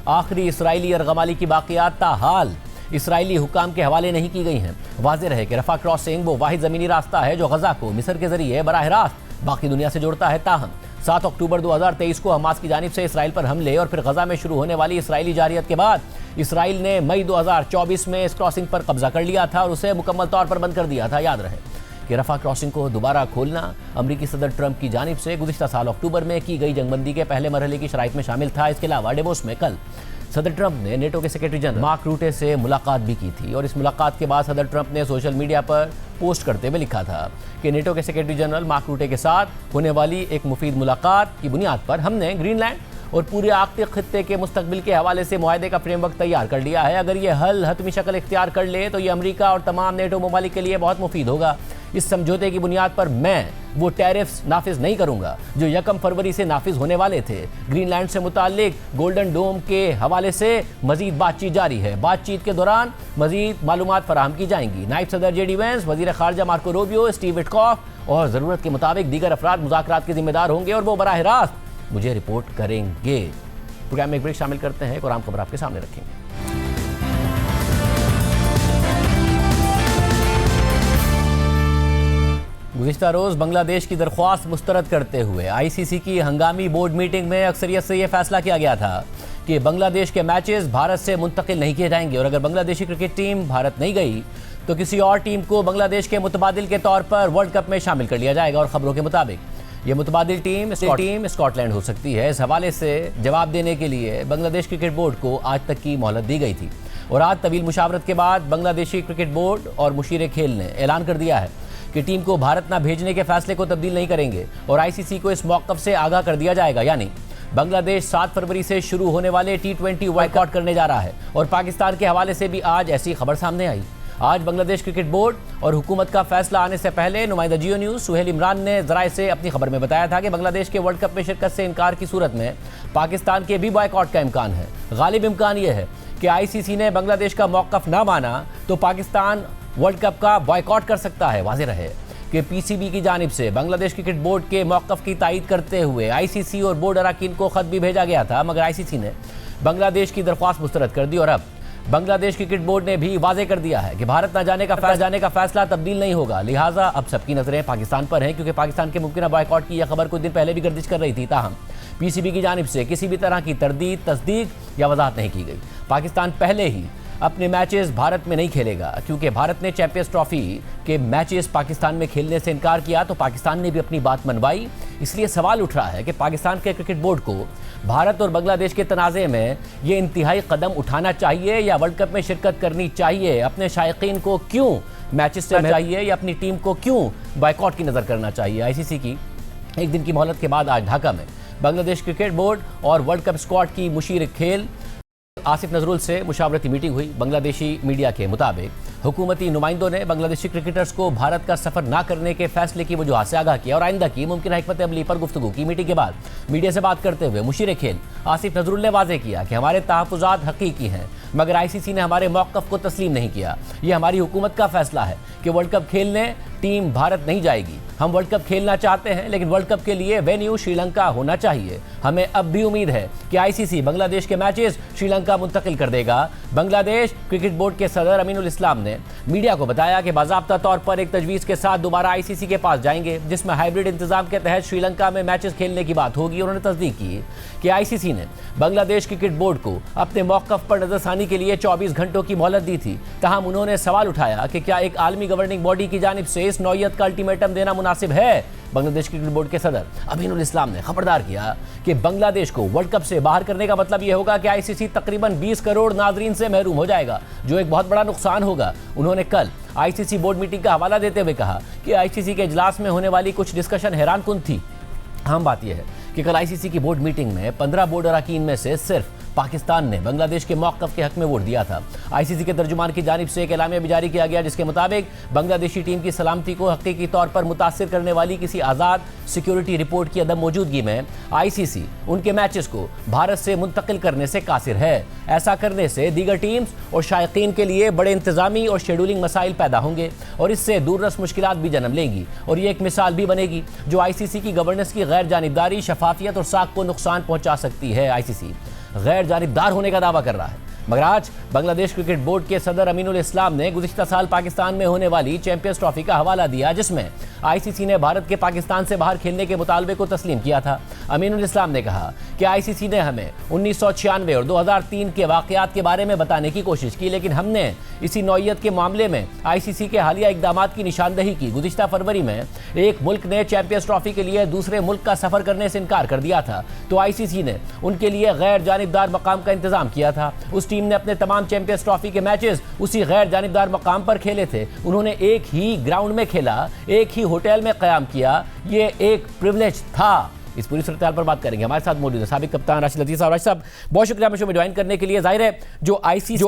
आखिरी इसराइली अर्गमाली की बाक़ियात ताहाल इसराइली हुकाम के हवाले नहीं की गई हैं। वाज़ेह रहे कि रफा क्रॉसिंग वो वाहिद ज़मीनी रास्ता है जो गजा को मिस्र के जरिए बराह रास्त बाकी दुनिया से जोड़ता है। ताहम 7 अक्टूबर 2023 को हमास की जानिब से इसराइल पर हमले और फिर गजा में शुरू होने वाली इसराइली जारियत के बाद इसराइल ने मई 2024 में इस क्रॉसिंग पर कब्जा कर लिया था और उसे मुकम्मल तौर पर बंद कर दिया था। याद रहे कि रफा क्रॉसिंग को दोबारा खोलना अमरीकी सदर ट्रंप की जानिब से गुज़िश्ता साल अक्टूबर में की गई जंगबंदी के पहले मरहले की शराइत में शामिल था। इसके अलावा डेवोस में कल सदर ट्रंप ने नेटो के सेक्रेटरी जनरल मार्क रूटे से मुलाकात भी की थी और इस मुलाकात के बाद सदर ट्रंप ने सोशल मीडिया पर पोस्ट करते हुए लिखा था कि नेटो के सेक्रेटरी जनरल मार्क रूटे के साथ होने वाली एक मुफीद मुलाकात की बुनियाद पर हमने ग्रीनलैंड और पूरे आर्कटिक खित्ते के मुस्तकबिल के हवाले से मुआहदे का फ्रेमवर्क तैयार कर लिया है। अगर ये हल हतमी शक्ल इख्तियार कर ले तो ये अमेरिका और तमाम नेटो ममालिक के लिए बहुत मुफीद होगा। इस समझौते की बुनियाद पर मैं वो टैरिफ्स नाफिज नहीं करूंगा जो 1 फरवरी से नाफिज होने वाले थे। ग्रीनलैंड से मुताल्लिक गोल्डन डोम के हवाले से मजीद बातचीत जारी है। बातचीत के दौरान मजीद मालूमात फराहम की जाएंगी। नायब सदर जेडी वेंस, वजीर खारजा मार्को रूबियो, स्टीव विटकॉफ और ज़रूरत के मुताबिक दीगर अफराद मुज़ाकरात के जिम्मेदार होंगे और वो बराह रास्त मुझे रिपोर्ट करेंगे। प्रोग्राम में एक ब्रेक शामिल करते हैं और आम खबर आपके सामने रखेंगे। गुज़िश्ता रोज़ बांग्लादेश की दरख्वास्त मुस्तरद करते हुए आईसीसी की हंगामी बोर्ड मीटिंग में अक्सरियत से यह फैसला किया गया था कि बांग्लादेश के मैचेस भारत से मुंतकिल नहीं किए जाएंगे और अगर बांग्लादेशी क्रिकेट टीम भारत नहीं गई तो किसी और टीम को बांग्लादेश के मुतबादिल के तौर पर वर्ल्ड कप में शामिल कर लिया जाएगा। और खबरों के मुताबिक ये मुतबादिल टीम स्कॉटलैंड हो सकती है। इस हवाले से जवाब देने के लिए बांग्लादेश क्रिकेट बोर्ड को आज तक की मोहलत दी गई थी और आज तवील मुशावरत के बाद बांग्लादेशी क्रिकेट बोर्ड और मुशीर खेल ने ऐलान कर दिया है कि टीम को भारत न भेजने के फैसले को तब्दील नहीं करेंगे और आईसीसी को इस मौक़िफ़ से आगाह कर दिया जाएगा। यानी बांग्लादेश 7 फरवरी से शुरू होने वाले T20 बॉयकॉट करने जा रहा है। और पाकिस्तान के हवाले से भी आज ऐसी खबर सामने आई। आज बांग्लादेश क्रिकेट बोर्ड और हुकूमत का फैसला आने से पहले नुमाइंदा जियो न्यूज़ सुहेल इमरान ने ज़राए से अपनी खबर में बताया था कि बांग्लादेश के वर्ल्ड कप में शिरकत से इनकार की सूरत में पाकिस्तान के भी बॉयकॉट का इम्कान है। गालिब इम्कान यह है कि आईसीसी ने बांग्लादेश का मौक़िफ़ ना माना तो पाकिस्तान वर्ल्ड कप का बॉयकॉट कर सकता है। वाज़ेह रहे कि पीसीबी की जानिब से बांग्लादेश क्रिकेट बोर्ड के मौक़िफ़ की तायीद करते हुए आईसीसी और बोर्ड अरकान को ख़त भी भेजा गया था, मगर आईसीसी ने बांग्लादेश की दरख्वास्त मुस्तरद कर दी और अब बांग्लादेश क्रिकेट बोर्ड ने भी वाज़ेह कर दिया है कि भारत न जाने का फैसला तब्दील नहीं होगा। लिहाजा अब सबकी नज़रें पाकिस्तान पर हैं क्योंकि पाकिस्तान के मुमकिन बॉयकॉट की यह खबर कुछ दिन पहले भी गर्दिश कर रही थी। ताहम पीसीबी की जानिब से किसी भी तरह की तरदीद, तस्दीक या वजाहत नहीं की गई। पाकिस्तान पहले ही अपने मैचेस भारत में नहीं खेलेगा क्योंकि भारत ने चैंपियंस ट्रॉफी के मैचेस पाकिस्तान में खेलने से इनकार किया तो पाकिस्तान ने भी अपनी बात मनवाई। इसलिए सवाल उठ रहा है कि पाकिस्तान के क्रिकेट बोर्ड को भारत और बांग्लादेश के तनाज़े में ये इंतहाई कदम उठाना चाहिए या वर्ल्ड कप में शिरकत करनी चाहिए। अपने शायकीन को क्यों मैचेस से चाहिए या अपनी टीम को क्यों बॉयकॉट की नज़र करना चाहिए। आईसीसी की एक दिन की मोहलत के बाद आज ढाका में बांग्लादेश क्रिकेट बोर्ड और वर्ल्ड कप स्क्वाड की मुशीर खेल आसिफ नजरुल से मुशावरती मीटिंग हुई। बांग्लादेशी मीडिया के मुताबिक हुकूमती नुमाइंदों ने बांग्लादेशी क्रिकेटर्स को भारत का सफर ना करने के फैसले की वजूहत से आगाह किया और आइंदा की मुमकिन हिकमत अमली पर गुफ्तगू की। मीटिंग के बाद मीडिया से बात करते हुए मुशीर खेल आसिफ नजरुल ने वाज़ेह किया कि हमारे तहफ़्फ़ुज़ात हकीकी हैं मगर आईसीसी ने हमारे मौक़िफ़ को तस्लीम नहीं किया। ये हमारी हुकूमत का फैसला है कि वर्ल्ड कप खेलने टीम भारत नहीं जाएगी। हम वर्ल्ड कप खेलना चाहते हैं लेकिन वर्ल्ड कप के लिए वेन्यू श्रीलंका होना चाहिए। हमें अब भी उम्मीद है कि आईसीसी बांग्लादेश के मैचेस श्रीलंका मुंतकिल कर देगा। बांग्लादेश क्रिकेट बोर्ड के सदर अमीनुल इस्लाम ने मीडिया को बताया कि बाज़ाब्ता तौर पर एक तजवीज़ के साथ दोबारा आईसीसी के पास जाएंगे जिसमें हाइब्रिड इंतजाम के तहत श्रीलंका में मैचेस खेलने की बात होगी। उन्होंने तस्दीक की कि आईसीसी ने बांग्लादेश क्रिकेट बोर्ड को अपने मौक़िफ़ पर नज़रसानी के लिए 24 घंटों की मोहलत दी थी। ताहम उन्होंने सवाल उठाया कि क्या एक आलमी गवर्निंग बॉडी की जानिब से इस नौइयत का अल्टीमेटम देना मुनासिब है। बांग्लादेश क्रिकेट बोर्ड के सदर अमीनुल इस्लाम ने खबरदार किया कि बांग्लादेश को वर्ल्ड कप से बाहर करने का मतलब यह होगा कि आईसीसी तकरीबन 20 करोड़ नाजरीन से महरूम हो जाएगा जो एक बहुत बड़ा नुकसान होगा। उन्होंने कल आईसीसी बोर्ड मीटिंग का हवाला देते हुए कहा कि आईसीसी के इजलास में होने वाली कुछ डिस्कशन हैरानकुन थी। अहम बात यह है कि कल आईसीसी की बोर्ड मीटिंग में 15 बोर्ड अरकान में से सिर्फ पाकिस्तान ने बांग्लादेश के मौक़िफ़ के हक में वोट दिया था। आईसीसी के तर्जुमान की जानिब से एक एलामिया भी जारी किया गया जिसके मुताबिक बांग्लादेशी टीम की सलामती को हकीकी तौर पर मुतासिर करने वाली किसी आज़ाद सिक्योरिटी रिपोर्ट की अदम मौजूदगी में आईसीसी उनके मैचेस को भारत से मुंतकिल करने से कासिर है। ऐसा करने से दीगर टीम्स और शायकीन के लिए बड़े इंतजामी और शेड्यूलिंग मसाइल पैदा होंगे और इससे दूररस मुश्किलात भी जन्म लेंगी और ये एक मिसाल भी बनेगी जो आईसीसी की गवर्नेंस की गैर जानिबदारी, शफाफियत और साख को नुकसान पहुँचा सकती है। आईसीसी गैर जानिबदार होने का दावा कर रहा है मगर आज बांग्लादेश क्रिकेट बोर्ड के सदर अमीनुल इस्लाम ने गुज़िश्ता साल पाकिस्तान में होने वाली चैंपियंस ट्रॉफी का हवाला दिया जिसमें आईसीसी ने भारत के पाकिस्तान से बाहर खेलने के मुतालबे को तस्लीम किया था। अमीनुल इस्लाम ने कहा कि आईसीसी ने हमें 1996 और 2003 के वाक़यात के बारे में बताने की कोशिश की लेकिन हमने इसी नौइयत के मामले में आईसीसी के हालिया इक़दामात की निशानदही की। गुज़िश्ता फरवरी में एक मुल्क ने चैंपियंस ट्रॉफी के लिए दूसरे मुल्क का सफ़र करने से इनकार कर दिया था तो आईसीसी ने उनके लिए गैर जानिबदार मकाम का इंतज़ाम किया था। उस टीम ने अपने तमाम चैंपियंस ट्रॉफी के मैचेस उसी गैर जानिबदार मकाम पर खेले थे। उन्होंने एक ही ग्राउंड में खेला, एक ही होटल में क़याम किया। ये एक प्रिविलेज था इस पूरी सूरत पर बात करेंगे। हमारे साथ मौजूद है साबिक कप्तान राशिद लतीफ़ साहब। राशिद साहब, बहुत शुक्रिया हमें शो में ज्वाइन करने के लिए। जाहिर है जो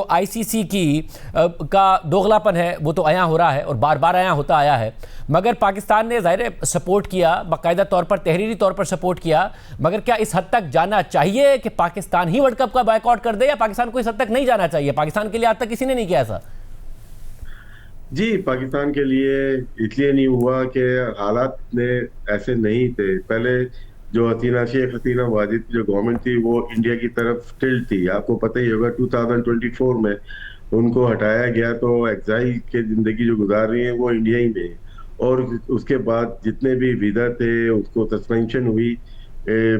आईसीसी की का दोगलापन है वो तो आया हो रहा है और बार बार आया होता आया है, मगर पाकिस्तान ने जाहिर है सपोर्ट किया, बाकायदा तौर पर तहरीरी तौर पर सपोर्ट किया, मगर क्या इस हद तक जाना चाहिए कि पाकिस्तान ही वर्ल्ड कप का बायकॉट कर दे, या पाकिस्तान को इस हद तक नहीं जाना चाहिए? पाकिस्तान के लिए आज तक किसी ने नहीं किया ऐसा। जी, पाकिस्तान के लिए इसलिए नहीं हुआ कि हालात ने ऐसे नहीं थे। पहले जो शेख हसीना वाजिद की जो गवर्नमेंट थी वो इंडिया की तरफ टिल्ट थी। आपको पता ही होगा 2024 में उनको हटाया गया, तो एक्साइल के जिंदगी जो गुजार रही है वो इंडिया ही में, और उसके बाद जितने भी वीजा थे उसको सस्पेंशन हुई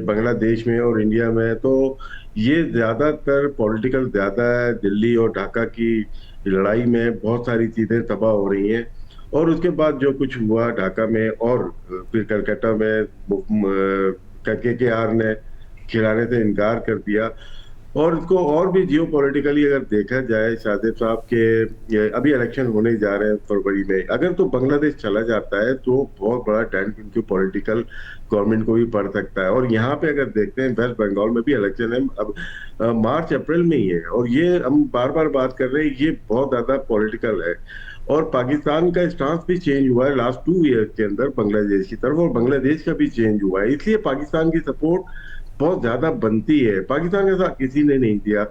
बांग्लादेश में और इंडिया में। तो ये ज्यादातर पॉलिटिकल ज्यादा है। दिल्ली और ढाका की लड़ाई में बहुत सारी चीजें तबाह हो रही हैं, और उसके बाद जो कुछ हुआ ढाका में और फिर कलकत्ता में KKR ने खिलाने से इनकार कर दिया। और इसको और भी जियो पॉलिटिकली अगर देखा जाए शाहजेब साहब के अभी इलेक्शन होने जा रहे हैं फरवरी में, अगर तो बांग्लादेश चला जाता है तो बहुत बड़ा डेंट उनके पॉलिटिकल गवर्नमेंट को भी पड़ सकता है। और यहाँ पे अगर देखते हैं वेस्ट बंगाल में भी इलेक्शन है अब मार्च अप्रैल में ही है, और ये हम बार बार बात कर रहे हैं, ये बहुत ज्यादा पॉलिटिकल है। और पाकिस्तान का स्टांस भी चेंज हुआ है लास्ट 2 ईयर्स के अंदर बांग्लादेश की तरफ, और बांग्लादेश का भी चेंज हुआ है। इसलिए पाकिस्तान की सपोर्ट बहुत ज्यादा बनती है। पाकिस्तान के साथ किसी ने नहीं दिया।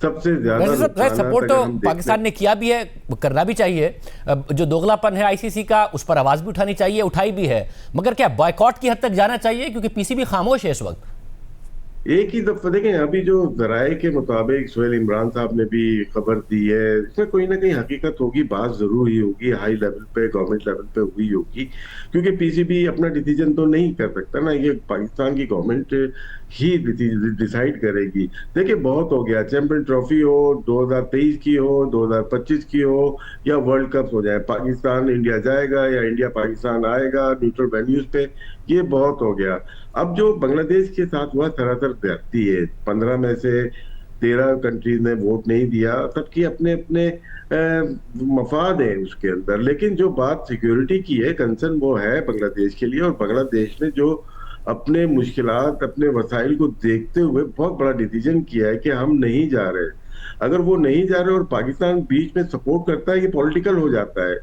सबसे ज्यादा सपोर्ट तो पाकिस्तान ने किया भी है, करना भी चाहिए। जो दोगलापन है आईसीसी का उस पर आवाज भी उठानी चाहिए, उठाई भी है, मगर क्या बॉयकॉट की हद तक जाना चाहिए? क्योंकि पीसीबी खामोश है इस वक्त। एक ही दफा देखें, अभी जो जराए के मुताबिक सोहेल इमरान साहब ने भी खबर दी है, इसमें कोई ना कहीं हकीकत होगी, बात जरूर ही होगी, हाई लेवल पे गवर्नमेंट लेवल पे हुई होगी, क्योंकि पीसीबी अपना डिसीजन तो नहीं कर सकता ना, ये पाकिस्तान की गवर्नमेंट ही डिसाइड करेगी। देखिए बहुत हो गया, चैंपियन ट्रॉफी हो 2023 की हो, 2025 की हो, या वर्ल्ड कप हो जाए, पाकिस्तान इंडिया जाएगा या इंडिया पाकिस्तान आएगा न्यूट्रल वेन्यूज पे, ये बहुत हो गया। अब जो बांग्लादेश के साथ हुआ सरासर ज्यादती है। 15 में से 13 कंट्रीज ने वोट नहीं दिया, सबकी अपने अपने मफाद है उसके अंदर। लेकिन जो बात सिक्योरिटी की है, कंसर्न वो है बांग्लादेश के लिए, और बांग्लादेश ने जो अपने मुश्किलात, अपने वसाइल को देखते हुए बहुत बड़ा डिसीजन किया है कि हम नहीं जा रहे। अगर वो नहीं जा रहे और पाकिस्तान बीच में सपोर्ट करता है, ये पॉलिटिकल हो जाता है।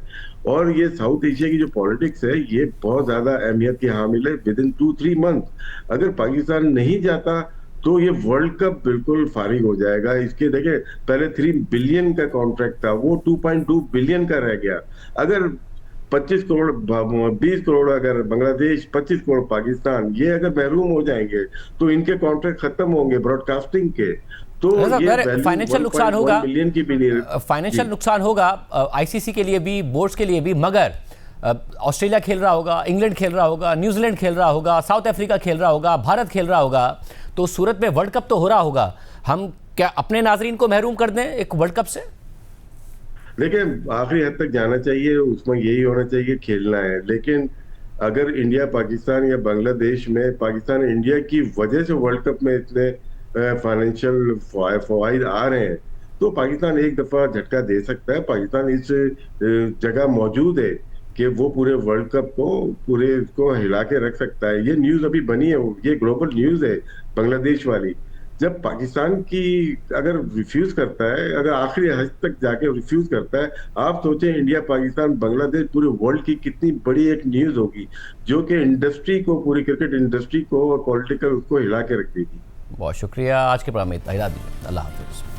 और ये साउथ एशिया की जो पॉलिटिक्स है ये बहुत ज्यादा अहमियत की हामिल है। विद इन 2-3 मंथ अगर पाकिस्तान नहीं जाता तो ये वर्ल्ड कप बिल्कुल फारिग हो जाएगा। इसके देखे पहले 3 बिलियन का कॉन्ट्रैक्ट था, वो 2.2 बिलियन का रह गया। अगर 25 करोड़ 20 करोड़ अगर बांग्लादेश, 25 करोड़ पाकिस्तान, ये अगर महरूम हो जाएंगे तो इनके कॉन्ट्रैक्ट खत्म होंगे ब्रॉडकास्टिंग के। तो ये फाइनेंशियल नुकसान होगा, मिलियन की भी नहीं, फाइनेंशियल नुकसान होगा आईसीसी के लिए भी, बोर्ड्स के लिए भी। मगर ऑस्ट्रेलिया खेल रहा होगा, इंग्लैंड खेल रहा होगा, न्यूजीलैंड खेल रहा होगा, साउथ अफ्रीका खेल रहा होगा, भारत खेल रहा होगा, तो सूरत में वर्ल्ड कप तो हो रहा होगा। हम क्या अपने नाजरीन को महरूम कर दें एक वर्ल्ड कप से? देखिए आखिरी हद तक जाना चाहिए, उसमें यही होना चाहिए, खेलना है। लेकिन अगर इंडिया पाकिस्तान या बांग्लादेश में पाकिस्तान इंडिया की वजह से वर्ल्ड कप में इतने फाइनेंशियल फवाइद आ रहे हैं तो पाकिस्तान एक दफा झटका दे सकता है। पाकिस्तान इस जगह मौजूद है कि वो पूरे वर्ल्ड कप को पूरे को हिला के रख सकता है। ये न्यूज अभी बनी है, ये ग्लोबल न्यूज है बांग्लादेश वाली। जब पाकिस्तान की अगर रिफ्यूज करता है, अगर आखिरी हद तक जाके रिफ्यूज करता है, आप सोचें इंडिया पाकिस्तान बांग्लादेश पूरे वर्ल्ड की कितनी बड़ी एक न्यूज होगी, जो कि इंडस्ट्री को, पूरी क्रिकेट इंडस्ट्री को और पॉलिटिकल उसको हिला के रख देगी। बहुत शुक्रिया। आज के प्रोग्राम में इतना ही, अल्लाह हाफिज़।